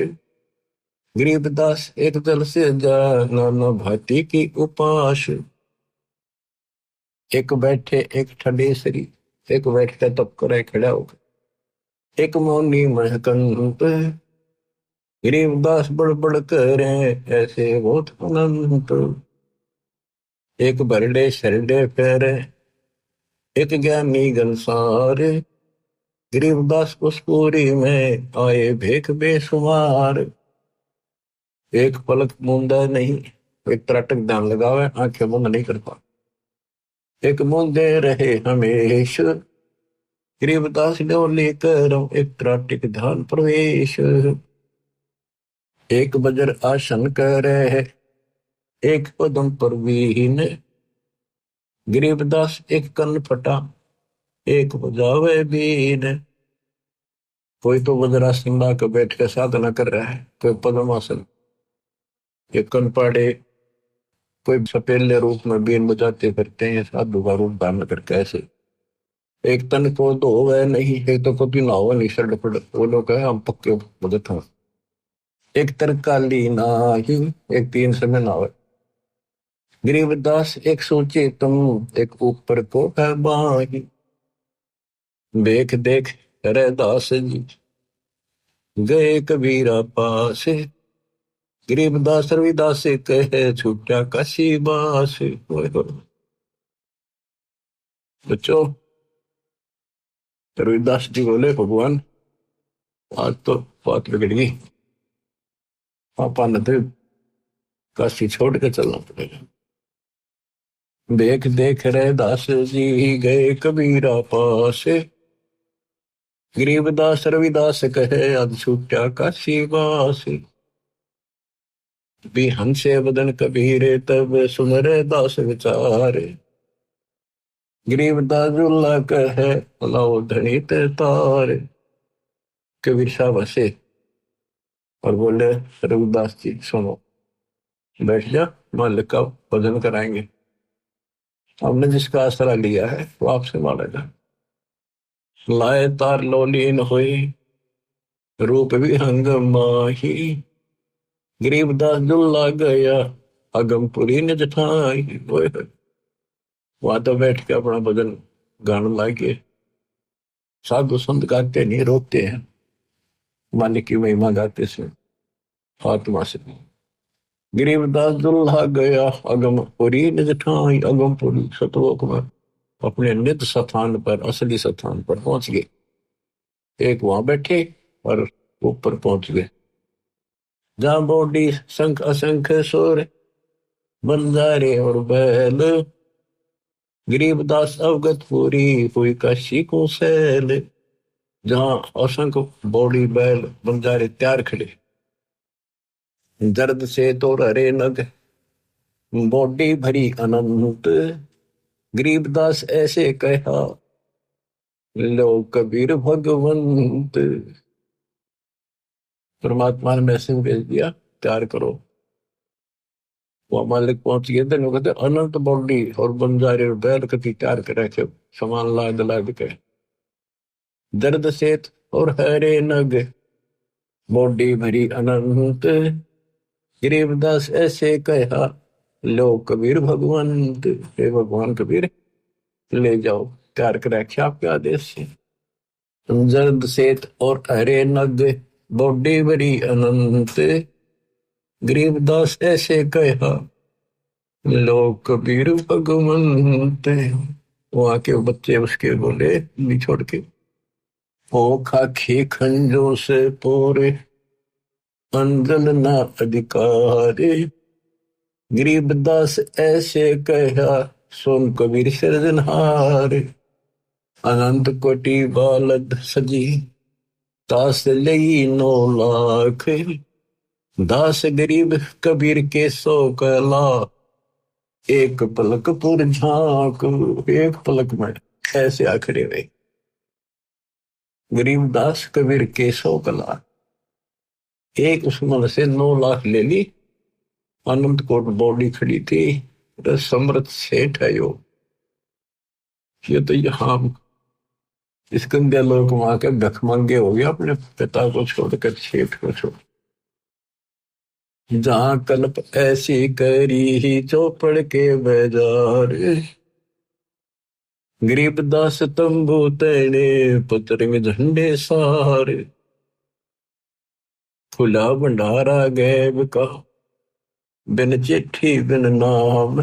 Speaker 1: गरीबदास एक जल से जा, नाना भांति की उपास। एक बैठे एक ठंडेसरी, एक बैठ के तप करे खड़ा होकर, एक मौनी महकंत, गरीबदास बड़ बड़ करे, ऐसे बहुत अनंत। एक बरडे शरडे फेरे, एक ज्ञानी गंसार, गरीबदास उस पूरी में आए भेख बेसुमार। एक पलक मूंदा नहीं, एक त्राटक ध्यान लगावे, आंखें बंद नहीं करता, एक मूंदे रहे हमेश, गरीबदास डोली करो, एक त्राटक ध्यान प्रवेश। एक बजर आसन करे, एक पदम पर वीन, गरीबदास एक कन फटा, एक बजावे बीन। कोई तो वज्रासन ला कर बैठ के साधना कर रहा है, कोई पद्मासन, एक कन पाड़े, कोई सपेले रूप में बीन बजाते फिरते हैं, साधु का रूप धारण करके ऐसे। एक तन को धोवे नहीं, एक तो कभी नहावे नहीं, सर डपड़, वो लोग है हम पक्के भगत हैं। एक तरकाली नाही, एक तीन समय नहावे, गरीबदास एक सोचे तुम, एक ऊपर को है बाही, देख देख करे दास जी, गए कबीरा पास, गरीबदास रविदास से कहे, छूटा काशी बास। बच्चों, रविदास जी बोले, भगवान आज तो बात बिगड़ गई, पापा ने तो काशी छोड़ के चलना पड़ेगा। देख देख रहे दास जी, गए कबीरा पास, गरीबदास रविदास कहे, आज छूटा काशी बास। भी हंसे बदन कबीरे, तब सुन रे दास विचार, गरीबदास जुल्ला कहे, लाओ धनी ते तार। कबीर साहब हंसे और बोले, रविदास जी सुनो, बैठ जा, मालिक का भजन कराएंगे, हमने जिसका आसरा लिया है वो आपसे मांगेगा। लाए तार लोलीन हुई, रूप भी हंग माही, गरीबदास जुल्ला गया, अगमपुरी ने जठाई। वहां तो बैठ के अपना भजन गाने लागे, साधु संत गाते नहीं, रोकते हैं, मालिक की महिमा गाते से आत्मा से। गरीबदास दुल्हा गया, अगमपुरी ने जठाई, अगमपुरी सतलोक में अपने निज स्थान पर, असली स्थान पर पहुंच गए। एक वहां बैठे और ऊपर पहुंच गए, जहां बॉडी शंख असंख सुर, बंजारे और बैल, गरीबदास अवगत पूरी हुई काशी को सैल। जहां असंख्य बॉडी बैल बंजारे तैयार खड़े, दर्द से तो हरे नग, बॉडी भरी अनंत, गरीबदास ऐसे कहा, लो कबीर भगवंत। परमात्मा ने मैसेज भेज दिया, तैयार करो। वो मालिक पहुंच गए थे, कहते अनंत बॉडी और बंजारे बैल कति तैयार करे थे, सामान लाद लाद के। दर्द से और हरे नग बॉडी भरी अनंत, गरीबदास ऐसे कहा लो कबीर भगवंत। हे भगवान कबीर, ले जाओ, तैयार कर रखे आपके आदेश से। जर्द सेत और हरे नग बॉडी भरी अनंत, गरीबदास ऐसे कहा लो कबीर भगवंत। वहां के बच्चे उसके बोले नहीं छोड़ के, ओ खाखी खंजो से पोरे अंजन ना अधिकारे, गरीबदास ऐसे कहा सोन कबीर सिरजनहार। अनंत कोटि बालद सजी दास लई 9 लाख, दास गरीब कबीर के 100 कला, एक पलक पुर झांक। एक पलक में ऐसे आखड़े हुए गरीबदास कबीर के 100 कला, एक उसमें से 9 लाख ले ली। अनंत कोट बॉडी खड़ी थी, समृद्ध सेठ है यो। ये तो यहाँ स्कंदे लोग वहां के भिखमंगे हो गया, अपने पिता को छोड़कर सेठ को छोड़। जहां कल्प ऐसी करी ही चौपड़ के बाजार, गरीबदास तंबू तने पुत्र में झंडे सार। खुला भंडारा गैब का बिन चिट्ठी बिन नाम,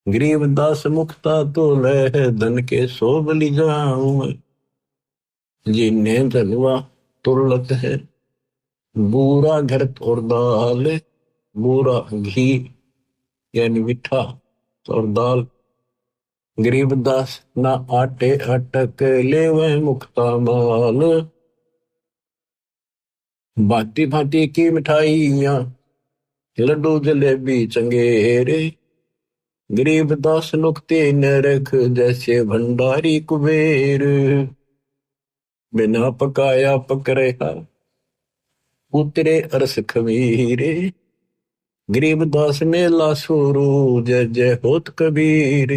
Speaker 1: गरीबदास मुक्ता तो लह धन के सो बलि जाऊं। जिन्हें धनवा तुरलत है बूरा घर और दाल, बूरा घी यानी मिठा और दाल। गरीबदास ना आटे अटक ले वह मुक्ता माल, भांति भांति की मिठाइयां लड्डू जलेबी चंगेरे, गरीबदास नुक्ते न रख जैसे भंडारी कुबेर। बिना पकाया पक रहा उतरे अरस खमीरे, गरीबदास मेला शुरू जय जय होत कबीर।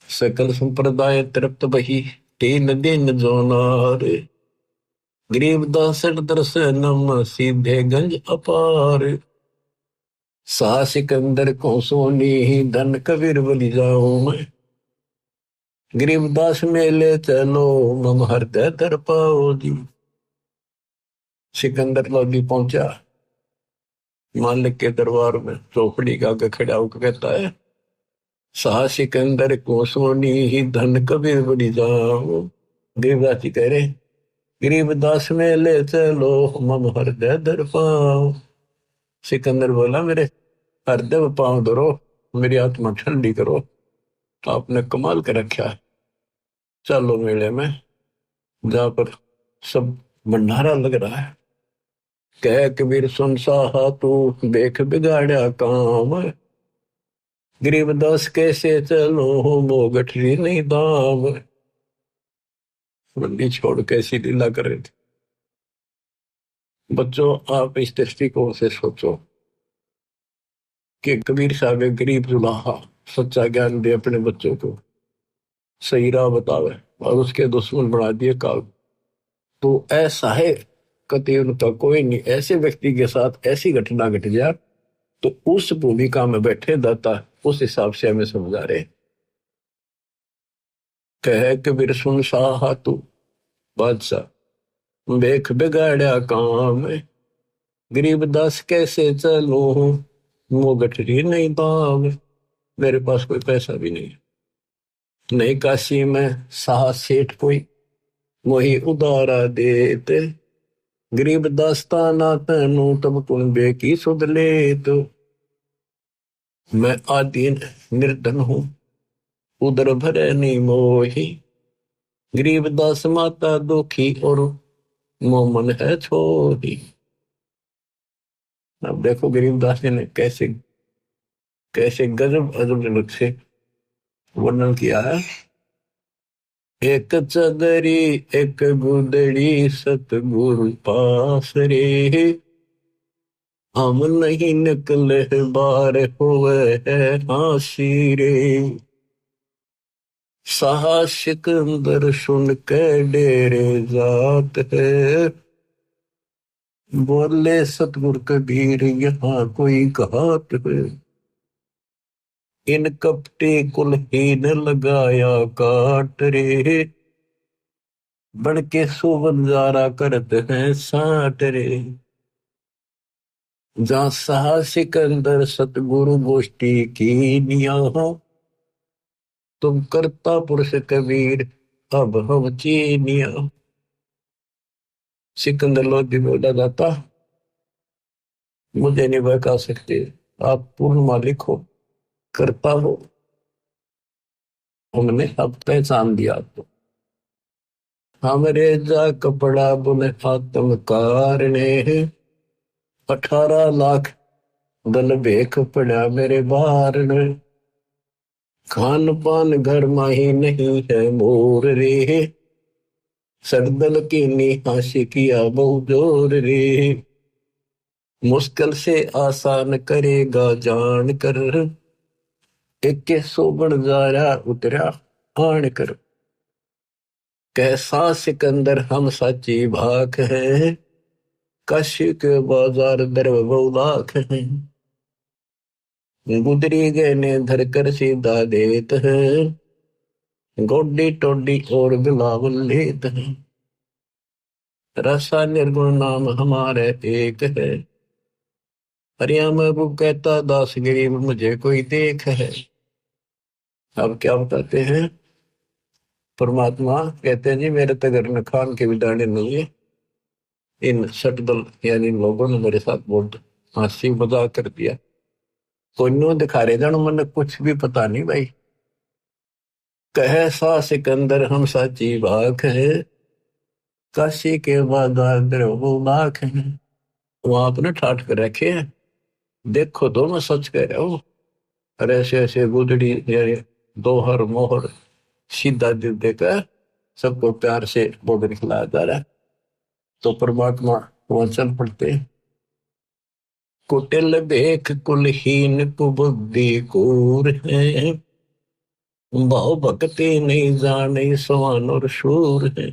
Speaker 1: सकल संप्रदाय तृप्त बही 3 दिन जो नार, गरीबदास दर्शनम सीधे गंज अपार। सा सिकंदर को सोनी धन कबीर बलि जाऊं मैं, गरीबदास मेले चलो मम हृदय दर पाओ जी। सिकंदर लोधी पहुंचा मालिक के दरबार में, चौपड़ी का आगे खड़ा होकर कहता है सा सिकंदर को सोनी ही धन कबीर बलि जाऊं। गरीबदास जी कह रहे गरीबदास मेले चलो मम हृदय दर पाओ। सिकंदर बोला मेरे हृदय में पांव धरो, मेरी आत्मा ठंडी करो, आपने कमाल कर रखा है। चलो मेले में, जहां पर सब भंडारा लग रहा है। कह कबीर सुन साहा तू देख बिगाड़ा काम, गरीबदास कैसे चलो मो गठरी नहीं दाम। मंडी छोड़ कैसी लीला कर रहे थे। बच्चों आप इस दृष्टिकोण से सोचो कि कबीर साहब एक गरीब जुलाहा सच्चा ज्ञान दे अपने बच्चों को, सही राह बतावे, और उसके दुश्मन बना दिए काल। तो ऐसा है कति उनका कोई नहीं। ऐसे व्यक्ति के साथ ऐसी घटना घट जाए तो उस भूमिका में बैठे दाता उस हिसाब से हमें समझा रहे। कह कबीर सुन साहा तू बादशाह देख बिगाड़ा काम, गरीबदास कैसे चलो वो गठरी नहीं दाम। मेरे पास कोई पैसा भी नहीं, नहीं काशी में साह सेठ कोई वही उदारा देते, गरीब दास्ताना तैनू तब कुण बेकी सुध ले। तो मैं आदीन निर्धन हूं उदर भरे नी मोही, गरीब दास माता दुखी और मोमन है छोही। अब देखो गरीबदास जी ने कैसे कैसे गजब अजब से वर्णन किया है। एक चदरी एक गुदड़ी सतगुरु पास रे, हम नहीं निकले बार हुए है हासी रे। साहा सिकंदर सुन के डेरे जात है, बोले सतगुरु कबीर यहाँ कोई घात है। इन कपटे कुलहीन लगाया काट रे, बन के सुबंजारा करते हैं साट रे। जहाँ साहा सिकंदर सतगुरु गोष्ठी की निया हो, तुम करता पुरुष कबीर अब हम चीनिया। सिकंदर लोधी बोला जाता, मुझे नहीं बहका सकते, आप पूर्ण मालिक हो, करता हो, हमने अब पहचान दिया आपको। हमरे जा कपड़ा बुने आत्मकार ने, 18 लाख दल भेख पड़ा मेरे बार ने। खान पान घर माही नहीं है मोर रे, सरदल की निहासी किया बहु जोर रे। मुश्किल से आसान करेगा जान कर, एक सौ बन जारा उतरा आन कर। कैसा सिकंदर हम सच्ची भाख है, काशी के बाजार दर बहुलाख है। गुदरी गए ने धर कर सीधा देत है, गोडी टोडी और बिलावल लेत है। रसा निर्गुण नाम हमारे एक है, हरिया महबूब कहता दास गरीब मुझे कोई देख है। अब क्या बताते हैं, परमात्मा कहते हैं जी मेरे तगर न खान के भी दाने नहीं है। इन सटदल यानी इन लोगों ने मेरे साथ बहुत हंसी मजाक कर दिया। कोई नो दिखा रहे जानो मन कुछ भी पता नहीं भाई। कहे सा सिकंदर हम साची बाख है, काशी के बाजार वो बाख है। वहां अपने ठाठ कर रखे हैं, देखो तो मैं सच कह रहा हूँ। अरे ऐसे ऐसे गुदड़ी यानी दोहर मोहर सीधा दिल देकर सबको प्यार से बोल खिलाया जा रहा है। तो परमात्मा वहां चल पड़ते हैं। कुटिल देख कुलहीन कुबुद्धि कूर है, भाव भक्ति नहीं जाने सवान और शूर है।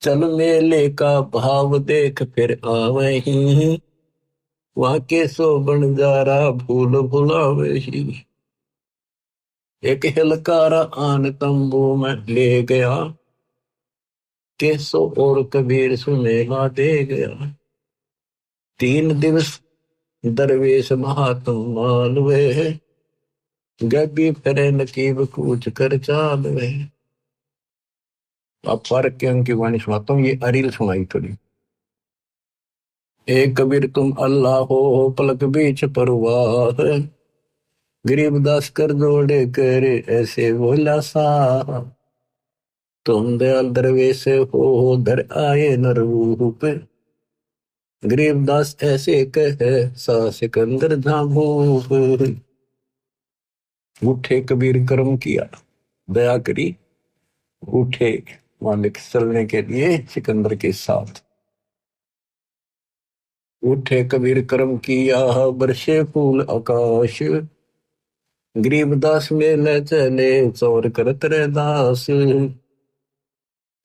Speaker 1: चल मेले का भाव देख फिर आवे ही, वहां के सो बन जा रहा भूल भुलावे ही। एक हिलकारा आन तंबू में ले गया, केसो और कबीर सुनेगा दे गया। 3 दिवस दरवेश महात्म मालवे, गबी फिरे नकीब कूच कर चालवे। अब फर्क के अंक की वाणी सुनाता हूँ, ये अरील सुनाई थोड़ी। एक कबीर तुम अल्लाह हो पलक बीच परवाह, गरीबदास कर जोड़े करे ऐसे बोला सा। तुम दयाल दरवेश हो धर आए न रूप, गरीबदास ऐसे कहे सा सिकंदर झांगूप। उठे कबीर कर्म किया दया करी, उठे मालिक चलने के लिए सिकंदर के साथ। उठे कबीर कर्म किया बरसे फूल आकाश, गरीबदास में ले चले चौर करत रे दास।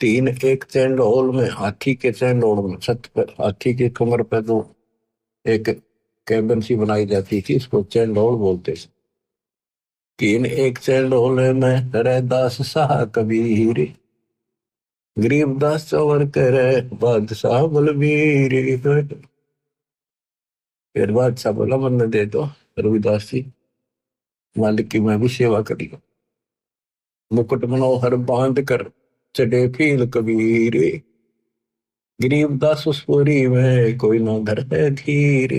Speaker 1: 3 एक चंडोल में, हाथी के चंडोल में, छत पर हाथी के कमर पर जो एक कैबिन सी बनाई जाती थी इसको चंडोल बोलते थे। 3 एक चंडोल में रैदास शाह कबीर, गरीबदास चौर करे बादशाह बलबीर। फिर बादशाह बोला मन दे दो रविदास जी, मालिक की मैं भी सेवा करी। मुकुट मनोहर बांध कर चढ़े फील कबीर, गरीबदास उस पुरी में कोई ना धर है धीर।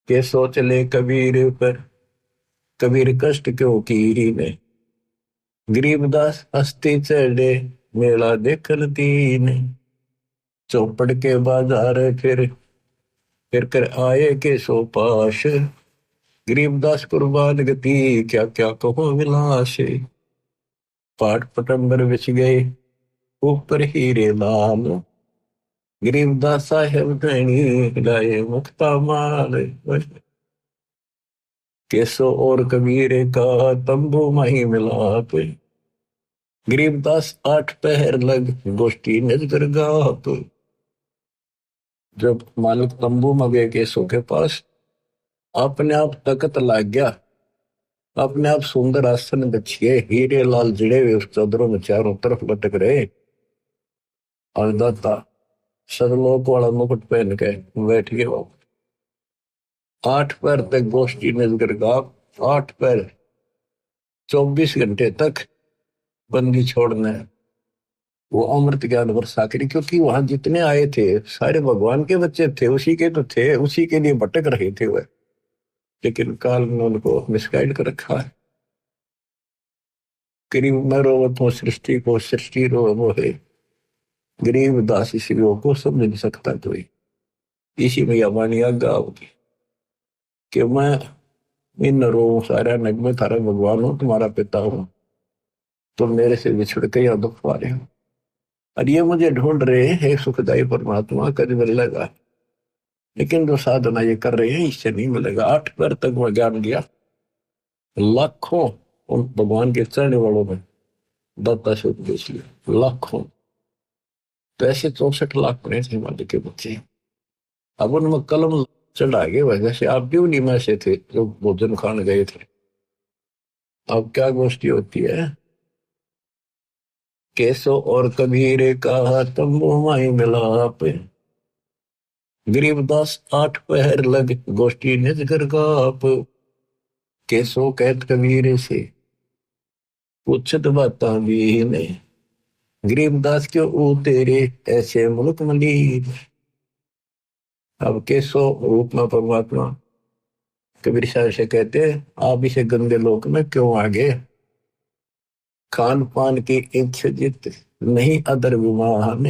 Speaker 1: के सोच ले कबीर पर कबीर कष्ट क्यों कीरी ने, गरीबदास हस्ती चढ़े मेला देखल दीन। चौपड़ के बाजार फिर कर आए के सो पाश, गरीबदास कुर्बान गति क्या क्या कहो विलास। पाठ पटंबर बिछ गए ऊपर हीरे लाल, गरीबदास साहेब धनी लाए मुक्ता माल। केसो और कबीर का तंबू माही मिलाप, गरीबदास आठ पहर लग गोष्ठी नजर गाप। जब मालिक तंबू में गए केसो के पास, अपने आप तकत लाग गया, अपने आप सुंदर आसन बिछिए हीरे लाल जिड़े हुए उस चादरों में चारों तरफ लटक रहे। और दाता सदलोक वाला मुकुट पहन के बैठ गए वो। आठ पैर तक गोष्ठी नजर गाप, आठ पैर 24 घंटे तक बंदी छोड़ना है। वो अमृत ज्ञान वर्षा करी, क्योंकि वहां जितने आए थे सारे भगवान के बच्चे थे, उसी के तो थे, उसी के लिए भटक रहे थे वह। लेकिन काल ने उनको मिसगाइड कर रखा है। गरीब मैं रोवत हूँ सृष्टि को, सृष्टि रो वो है गरीब दास, इसी को समझ नहीं सकता कोई। इसी में यह वाणी आज्ञा होगी कि मैं इन रो सारा नग में थारा भगवान हूँ, तुम्हारा पिता हूँ, तुम मेरे से बिछड़ के यहाँ दुख पा रहे हो, और ये मुझे ढूंढ रहे हैं सुखदायी परमात्मा, कभी मिलेगा। लेकिन जो साधना ये कर रहे हैं इससे नहीं मिलेगा। आठ पैर तक वह ज्ञान दिया, लाखों उन भगवान के चढ़ने वालों में दाता से उपदेश लिया, लाखों। तो ऐसे 64 लाख पड़े थे हिमालय के बच्चे। अब उनमें कलम चढ़ा गए वजह से आप भी उन्हीं में से थे जो भोजन खाने गए थे। अब क्या गोष्ठी होती है, केसो और कबीर का तंबू माई मिलाप, गरीबदास आठ पहर लग गोष्ठी निज घर गाप। केसो कहत कबीर से पूछत बाता भी ने, गरीबदास क्यों ऊ तेरे ऐसे मुल्क मलीर। अब केसो रूप में परमात्मा कबीर साहब से कहते आप इसे गंदे लोक में क्यों आ गए। खान पान की इच्छा जित नहीं अदर विमान,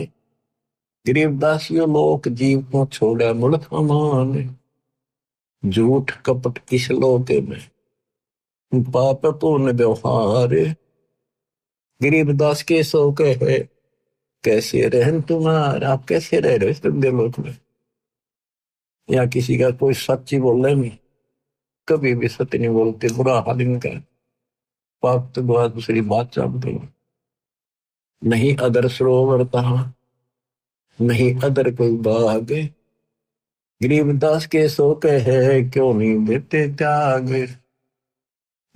Speaker 1: गरीबदास यो लोक जीव को छोड़ा मुल्क अमान। झूठ कपट इस लोक में पाप पूर्ण व्यवहार, गरीबदास के सो कहे कैसे रहन तुम्हारा। आप कैसे रह रहे हो इस गंदे लोक में। या किसी का कोई सच्ची बोल रहे नहीं, कभी भी सत्य नहीं बोलते, बुरा हाल इनका। पाप तो बात दूसरी बात जानते हो। नहीं अदर सरोवर तहा, नहीं अदर कोई बाग, गरीबदास के सो कहे क्यों नहीं देते त्याग।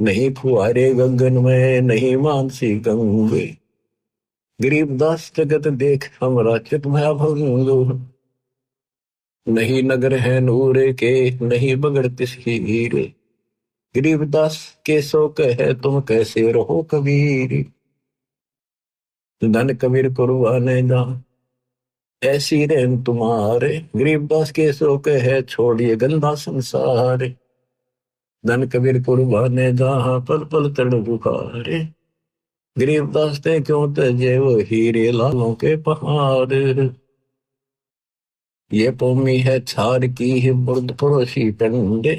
Speaker 1: नहीं फुहारे गगन में नहीं मानसी गंगे, गरीबदास जगत देख हमरा चित भया भंग। नहीं नगर है नूरे के नहीं बगड़ तिसकी हीर, गरीबदास के सो कहे तुम कैसे रहो कबीर। धन कबीर कुर्बाने जा ऐसी रहन तुम्हारे, गरीबदास के सो कहे छोड़िए गंदा संसार। धन कबीर कुर्बाने जहां पल पल तड़ बुखारे, गरीबदास ने क्यों तजे वो हीरे लालों के पहाड़। ये पौमी है छार की है बुर्द पड़ोसी टंडे,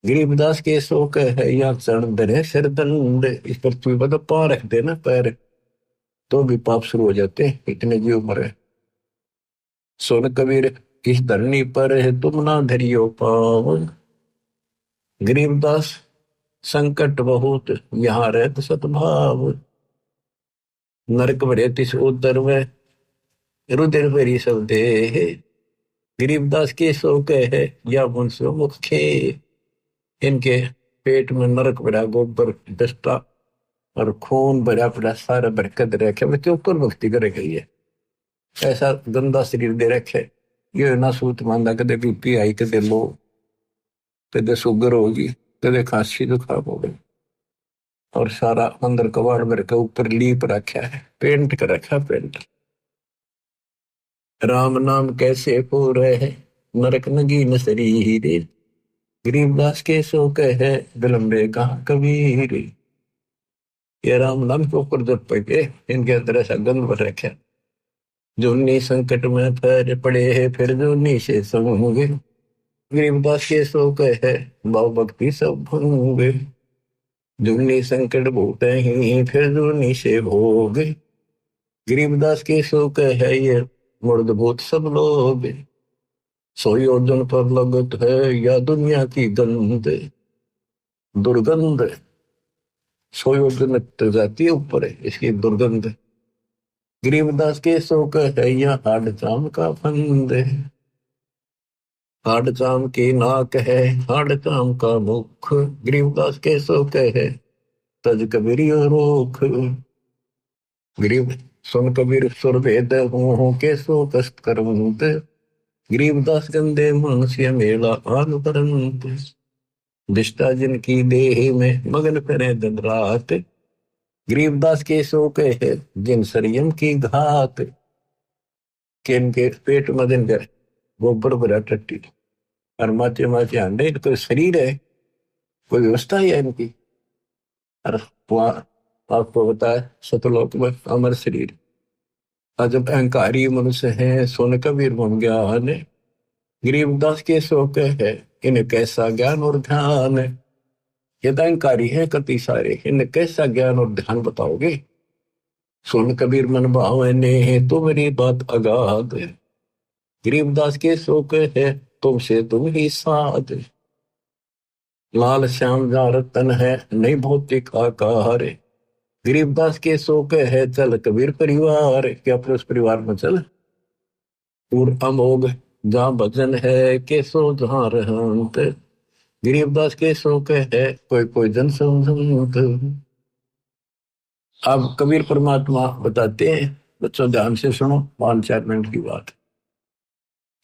Speaker 1: गरीबदास के शोक है या चरण दरे सिर दंड। इस पृथ्वी पर तो पांव रख देना पैर तो भी पाप शुरू हो जाते, इतने जीव मरे। सोन कबीर इस धरनी पर है तुम ना धरियो पाव, गरीबदास संकट बहुत यहाँ रहत सतभाव। नरक भरे तिस उदर में रुधिर भरी सब देह, गरीबदास के शोक है या मुंसो मुखे। इनके पेट में नरक भरा गोबर दस्ता और खून भरा पड़ा सारा बरकत रखे, मैं क्यों ऊपर भक्ति करे गई है। ऐसा गंदा शरीर दे रखे, ये ना सूत मांदा कदे बीपी आई, कदे लो, कदे शुगर होगी, कदे खांसी जुकाम हो गई, और सारा अंदर कबाड़ भर के ऊपर लीप रखा है, पेंट कर रखा पेंट। राम नाम कैसे पूरे है नरक नगीन शरीर, गरीबदास के सो कहे विलंबे कहा कबीर। ये राम नाम के ऊपर जब पड़े इनके अंदर ऐसा गंध भर रखे, जोनी संकट में पैर पड़े है फिर जोनी से समूंगे, गरीबदास के सो कहे भाव भक्ति सब भंगे। जुगनी संकट भूत ही फिर जुगनी से भोग। गरीबदास के शोक है ये मुर्द भूत सब लोग। सोई अर्जुन पर लगत है या दुनिया की गंध दुर्गंध। सोई अर्जुन जाती है ऊपर है इसकी दुर्गंध। गरीबदास के शोक है या हाड चाम का फंद। हाड चाम की नाक है हाड चाम का मुख। गरीबदास के शोक है तज कबीर रोख। गरीब सुन कबीर सुर भेद हूँ के सो कष्ट करवंत। गरीबदास गंदे मनुष्य मेला आग परंत। दिष्टा जिनकी देह में मगन करे दिन रात। गरीबदास के शोक है जिन संयम की घात। के इनके पेट में दिन कर गोबर भरा टट्टी और माचे माचे अंडे। कोई शरीर है कोई व्यवस्था है इनकी। और वहां आपको बताया सतलोक में अमर शरीर। जब अहंकारी मनुष्य है सोन कबीर बन गया ने। गरीबदास के शोक है इन्हें कैसा ज्ञान और ध्यान। ये तो अहंकारी है कति सारे इन्हें कैसा ज्ञान और ध्यान बताओगे। सोन कबीर मन भावे ने तो मेरी बात अगाध। गरीबदास के शोक है तुमसे तुम ही साथ। लाल श्याम जा रतन है नहीं भौतिक आकार। गरीबदास के शोक है चल कबीर परिवार के अपने उस परिवार में चल। और अमोघ जहाँ भजन है के सो जहाँ रहंत। गरीबदास के शोक है कोई कोई जन समझंत। अब कबीर परमात्मा बताते हैं बच्चों ध्यान से सुनो 5-4 मिनट की बात।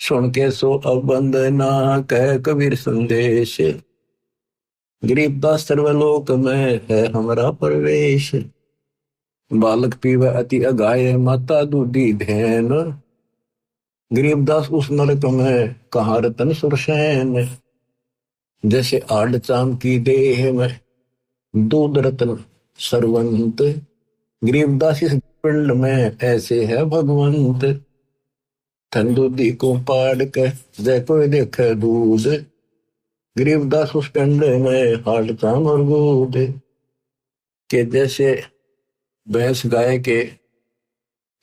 Speaker 1: सुन के सो अब वंदना कह कबीर संदेश। गरीबदास सर्वलोक में है हमारा प्रवेश। बालक पीवे अति अगाय माता दूधी धैन। गरीबदास उस नरक में कहाँ रतन सुरसैन। जैसे आड़ चाम की देह में दूध रतन सरवंत। गरीबदास इस पिंड में ऐसे है भगवंत। धन दूधी को पाड़ के जय कोई देखे दूध। गरीबदास उस पिंड में हाड़ चाम और दूध के जैसे भैंस गाय के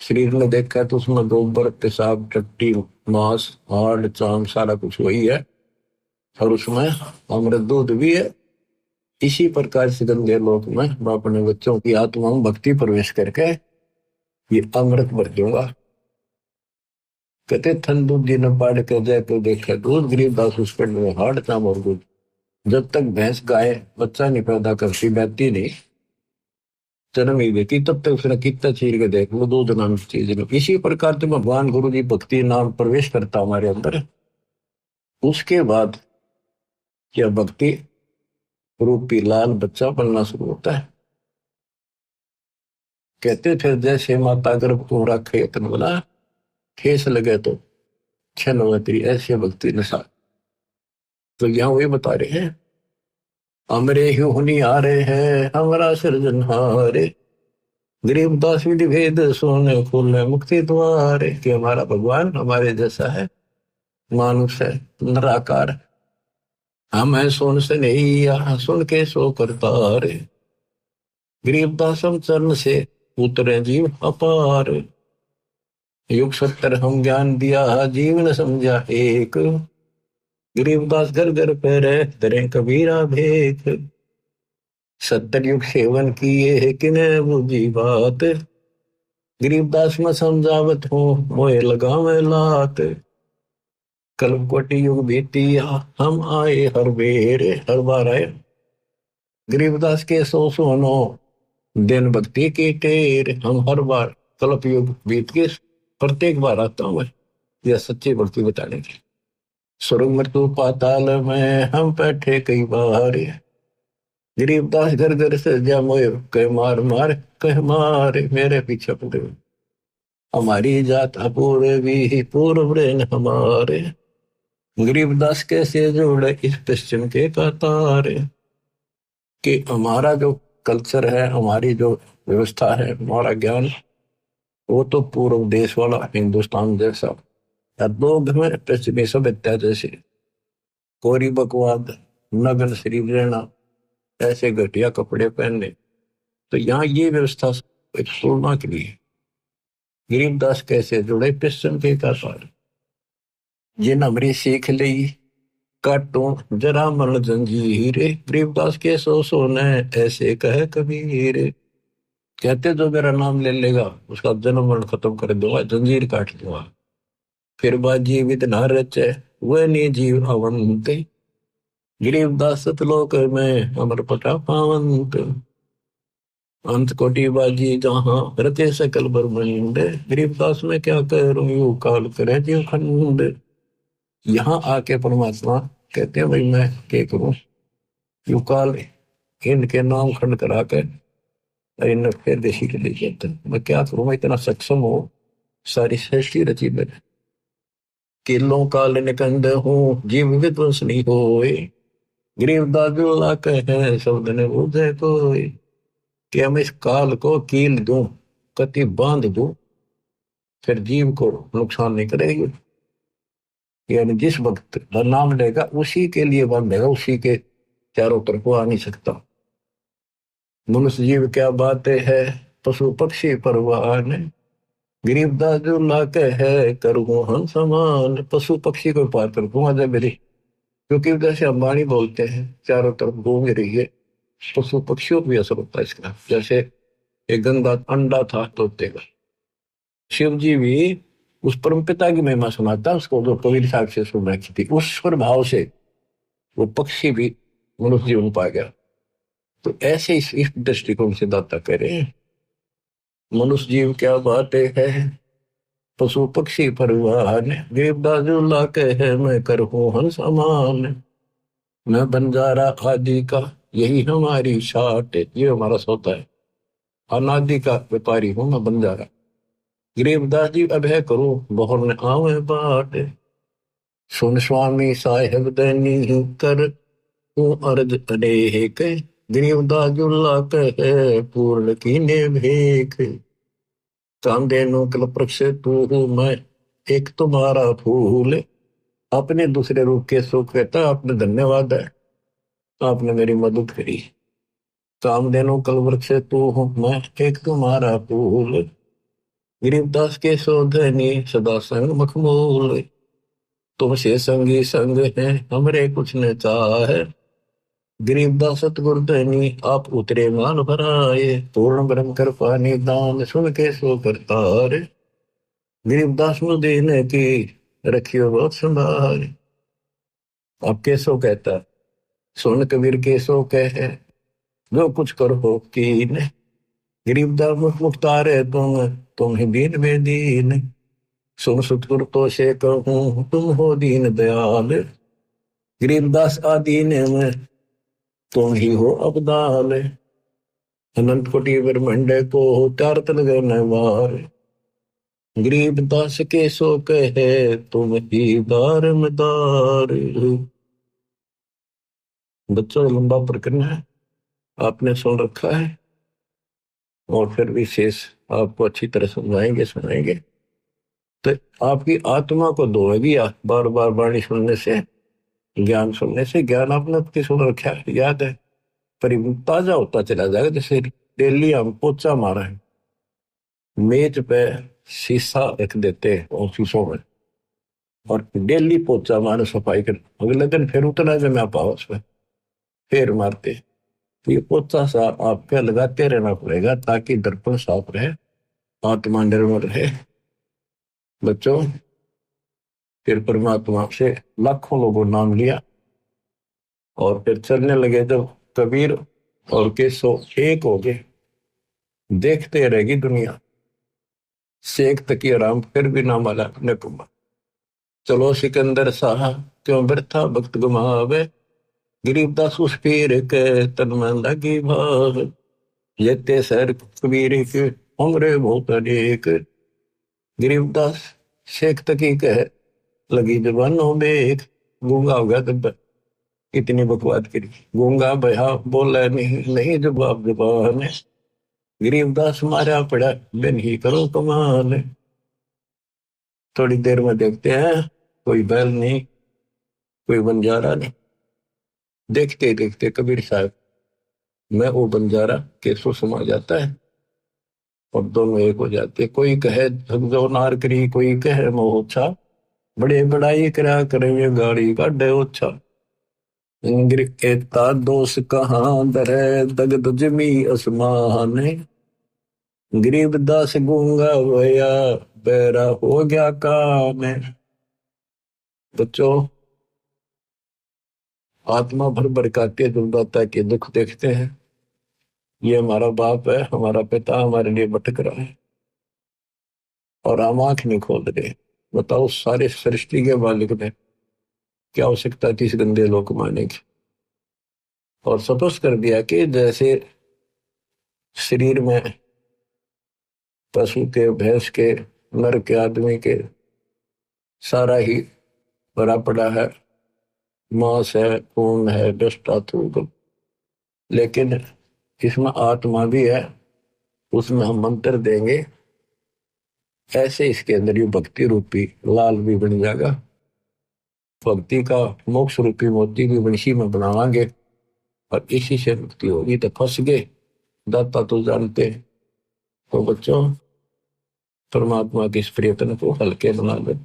Speaker 1: शरीर में देखा तो उसमें गोबर पेशाब टट्टी मांस हाड़ चाम सारा कुछ वही है और उसमें अमृत दूध भी है। इसी प्रकार से गंदे लोक में मैं अपने बच्चों की आत्मा में भक्ति प्रवेश करके ये अमृत भर दूंगा। कहते थन दूध जी न पाड़ कर जाए तो देखा दूध। गरीबदास उस पिंड में हाड़ चाम और दूध। जब तक भैंस गाय बच्चा नहीं पैदा करती बैठती नहीं जन्म ही देती तब तक उसने कितना चीर के देख लो दूध नाम चीज। इसी प्रकार से भगवान गुरु जी भक्ति नाम प्रवेश करता हमारे अंदर। उसके बाद यह भक्ति रूपी लाल बच्चा बनना शुरू होता है। कहते थे जैसे माता गर्भ को रखे तन बोला ठेस लगे तो छन तेरी ऐसी भक्ति नशा। तो यहाँ वही बता रहे हैं हमरे ही हुनी आ रहे हैं हमारा सृजनहारे। गरीबदास विधि भेद सोने खोलने मुक्ति द्वार। कि हमारा भगवान हमारे जैसा है मानुष है निराकार। हम है सोन से नहीं यहाँ सुन के सो करता रे। गरीबदास हम चरण से उतरे जीव अपार। युग 70 हम ज्ञान दिया जीवन समझा एक। गरीबदास घर घर पे रहे दरे कबीरा भेख। 70 युग सेवन किए है किने बुझी बात। गरीबदास में समझावत हो मोए लगावे लात। कल कोटि युग बीतिया हम आए हर बेर हर बार आए। गरीबदास के सो सुनो दिन भक्ति की टेर। हम हर बार कल्प युग बीत के प्रत्येक बार आता हूं यह सच्ची भक्ति बताने की। स्वर्ग मृत्यु पाताल में हम बैठे कई बार। गरीबदास घर घर से जा मोए कह मार मार कह मार मेरे पीछे पड़े। हमारी जात अपूर्वी पूर्व हमारे। गरीबदास कैसे जोड़े इस पश्चिम के कतार। कि हमारा जो कल्चर है हमारी जो व्यवस्था है हमारा ज्ञान वो तो पूर्व देश वाला हिंदुस्तान जैसा लोग में पश्चिमी सभ्यता जैसे कोरी बकवाद नग्न शरीर रहना ऐसे घटिया कपड़े पहनने। तो यहाँ ये व्यवस्था एक तुलना के लिए गरीबदास कैसे जुड़े पिस्टन के का सार जिन हमरी सीख ली काटो जरा मरण जंजीर, गरीबदास के सो सोने ऐसे कहे कबीर। कहते जो मेरा नाम ले लेगा उसका जन्म मरण खत्म कर दूंगा, जंजीर काट दूंगा। फिर बात जीवित न रचे वह नहीं जीव अवंत, गरीबदास सतलोक में अमर पटा पावंत। अंत कोटि बाजी जहां रचे सकल ब्रह्मांड, गरीबदास में क्या करूं यू काल करे जीव खंड। यहाँ आके परमात्मा कहते हैं भाई मैं क्या करूं, यू काल इनके नाम खंड करा कर इन फिर देशी के लिए कहते हैं मैं क्या करूं, मैं इतना सक्षम हो सारी सृष्टि रची मैंने। किलों काल निकंद हूँ जीव विध्वंस नहीं होए, गरीबदास जो कहे शब्द ने बुझे कोई। कि हम इस काल को कील दूं कति बांध दूं फिर जीव को नुकसान नहीं करेगी। यानी जिस वक्त नाम लेगा उसी के लिए बांधेगा, उसी के चारों तरफ आ नहीं सकता। मनुष्य जीव क्या बातें है पशु पक्षी परवान, गरीबदास जो लाके है करूँ हम समान। पशु पक्षी को पार कर दूंगा जब मेरी, क्योंकि जैसे अंबानी बोलते हैं चारों तरफ घूम रही है, पशु पक्षियों को भी असर होता है इसका। जैसे एक गंदा अंडा था तोते का, शिव जी भी उस परम पिता की महिमा सुनाता उसको जो कबीर साहब से सुन रखी थी, उस प्रभाव से वो पक्षी भी मनुष्य जीवन पा गया। तो ऐसे इस दृष्टिकोण से दाता करे मनुष्य जीव क्या बातें है पशु पक्षी परिवार, देवदास ला के है मैं करहूं हन समान। मैं बंजारा आदि का यही हमारी शाट, ये हमारा सोता है। अनादि का व्यापारी हूं मैं बंजारा, गरीबदास जी अब है करो बहुर ने आवे बाट। सुन स्वामी साहेब दैनी कर तू अर्ज अनेक, गरीबदास जुल्ला कहे पूर्ण कीने भेख। चांदे नो कल प्रक्ष तू हूँ मैं एक तुम्हारा फूल, अपने दूसरे रूप के सुख कहता आपने धन्यवाद है, आपने मेरी मदद करी। कामधेनु कल वृक्ष तू हूँ मैं एक तुम्हारा फूल, गरीबदास के शोधनी सदा संग मखमूल। तुमसे संगी संग है हमरे कुछ न चाहे, गरीबदास सतगुरधनी आप उतरे मान भराए। पूर्ण ब्रह्म कृपा निदान सुन के सो करतार, गरीबदास मुझ देने की रखियो बहुत संभाल। अब केसो कहता सुन कबीर केसो कहे जो कुछ करो कीन, गरीबदास मुख मुख्तार है तुम ही दीन में दीन। सुन सतगुरु तो से कहूँ तुम हो दीन दयाल, गरीबदास आदीन में तुम ही हो अबदाल। अनंत कोटि ब्रह्मांड को चार तन गण वार, गरीबदास के सो कहे तुम ही दारमदार। बच्चों लंबा प्रकरण है, आपने सुन रखा है और फिर विशेष आपको अच्छी तरह समझाएंगे सुनाएंगे। तो आपकी आत्मा को धोएगी बार बार वाणी सुनने से, ज्ञान सुनने से। ज्ञान आपने आपकी सुन रखा है, याद है, पर ताजा होता चला जाएगा। जैसे डेली हम पोचा मारा है, मेज पे शीशा रख देते हैं ऑफिसों में और डेली पोचा मारे सफाई कर, अगले दिन फिर उतना जमा पाओ उस पर फिर मारते। तो ये पोचा सा आपके लगाते रहना पड़ेगा ताकि दर्पण साफ रहे, आत्मा निर्मल रहे। बच्चों फिर परमात्मा से लाखों लोगों नाम लिया और फिर चलने लगे जब कबीर और केसो एक हो गए। देखते रहेगी दुनिया, शेख तकी आराम फिर भी ना माला अपने कुमार। चलो सिकंदर शाह क्यों व्यर्था वक्त गुमावे, गरीबदास उस पीर के तन में लगी भाव। जेते सर कबीर के उम्र बहुत अनेक, गरीबदास शेख तकी कह लगी जबानों में एक। गूंगा हो गया तब इतनी बकवाद करी, गूंगा बया बोला नहीं नहीं जवाब जबान, गरीबदास मारा पड़ा बिन ही करो कमाल। थोड़ी देर में देखते हैं कोई बैल नहीं कोई बंजारा नहीं, देखते देखते कबीर साहब मैं वो बंजारा केसो समा जाता है और दोनों एक हो जाते। कोई कहे जो नार करी, कोई कहे मोह छा, बड़े बड़ाई करा करे गाड़ी का डे ओछा। इंग्र एता दोष कहाँ दरे, दगद जमी आसमान, गरीब दास गूंगा होया, बेरा हो गया काम। बच्चों, आत्मा भर भर के दुर्दाता के दुख देखते हैं। ये हमारा बाप है, हमारा पिता हमारे लिए भटक रहा है और हम आंख नहीं खोल रहे। बताओ, सारे सृष्टि के मालिक ने क्या आवश्यकता थी इस गंदे लोक मारने की। और सपोज कर दिया कि जैसे शरीर में पशु के, भैंस के, नर के, आदमी के सारा ही भरा पड़ा है, मांस है, खून है, दस्त धातु, लेकिन इसमें आत्मा भी है। उसमें हम मंत्र देंगे, ऐसे इसके अंदर ये भक्ति रूपी लाल भी बन जाएगा। भक्ति का मोक्ष रूपी मोती भी बंशी में बनावांगे और इसी से मुक्ति होगी। तो फंस गए, दाता तो जानते हैं। तो बच्चों, परमात्मा के इस प्रयत्न को हल्के बना दे।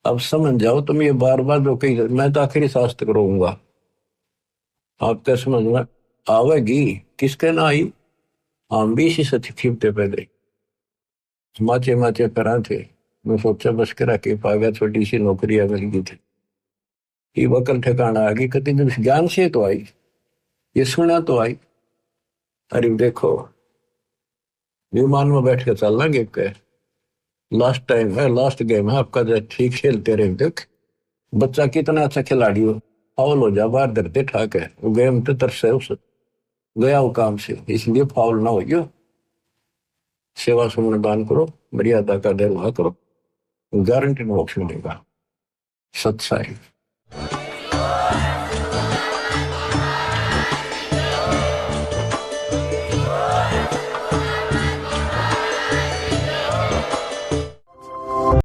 Speaker 1: अब समझ जाओ तुम, ये बार बार जो कही मैं तो आखिरी शास्त्र करूंगा, आपके समझ में आवेगी। किसके ना आई, हम भी इसी से खींचते पहले माचे माचे करा थे। मैं सोचा बस करा के पा गया, छोटी सी नौकरियां मिल गई थी। ये वकल ठिकाना आ गई, कति दिन ज्ञान से तो आई, ये सुना तो आई। अरे देखो, विमान में बैठ के चलना गेम के लास्ट टाइम है, लास्ट गेम है आपका, जो ठीक खेलते रहे। देख बच्चा कितना अच्छा खिलाड़ी हो, फाउल हो जा बाहर धरते ठाक है, वो गेम तो तरस है, उस गया वो काम से, इसलिए फाउल ना हो गयो। सेवा सुमन दान करो, मर्यादा का निर्वाह करो, गारंटी मोक्ष मिलेगा। सत्साई।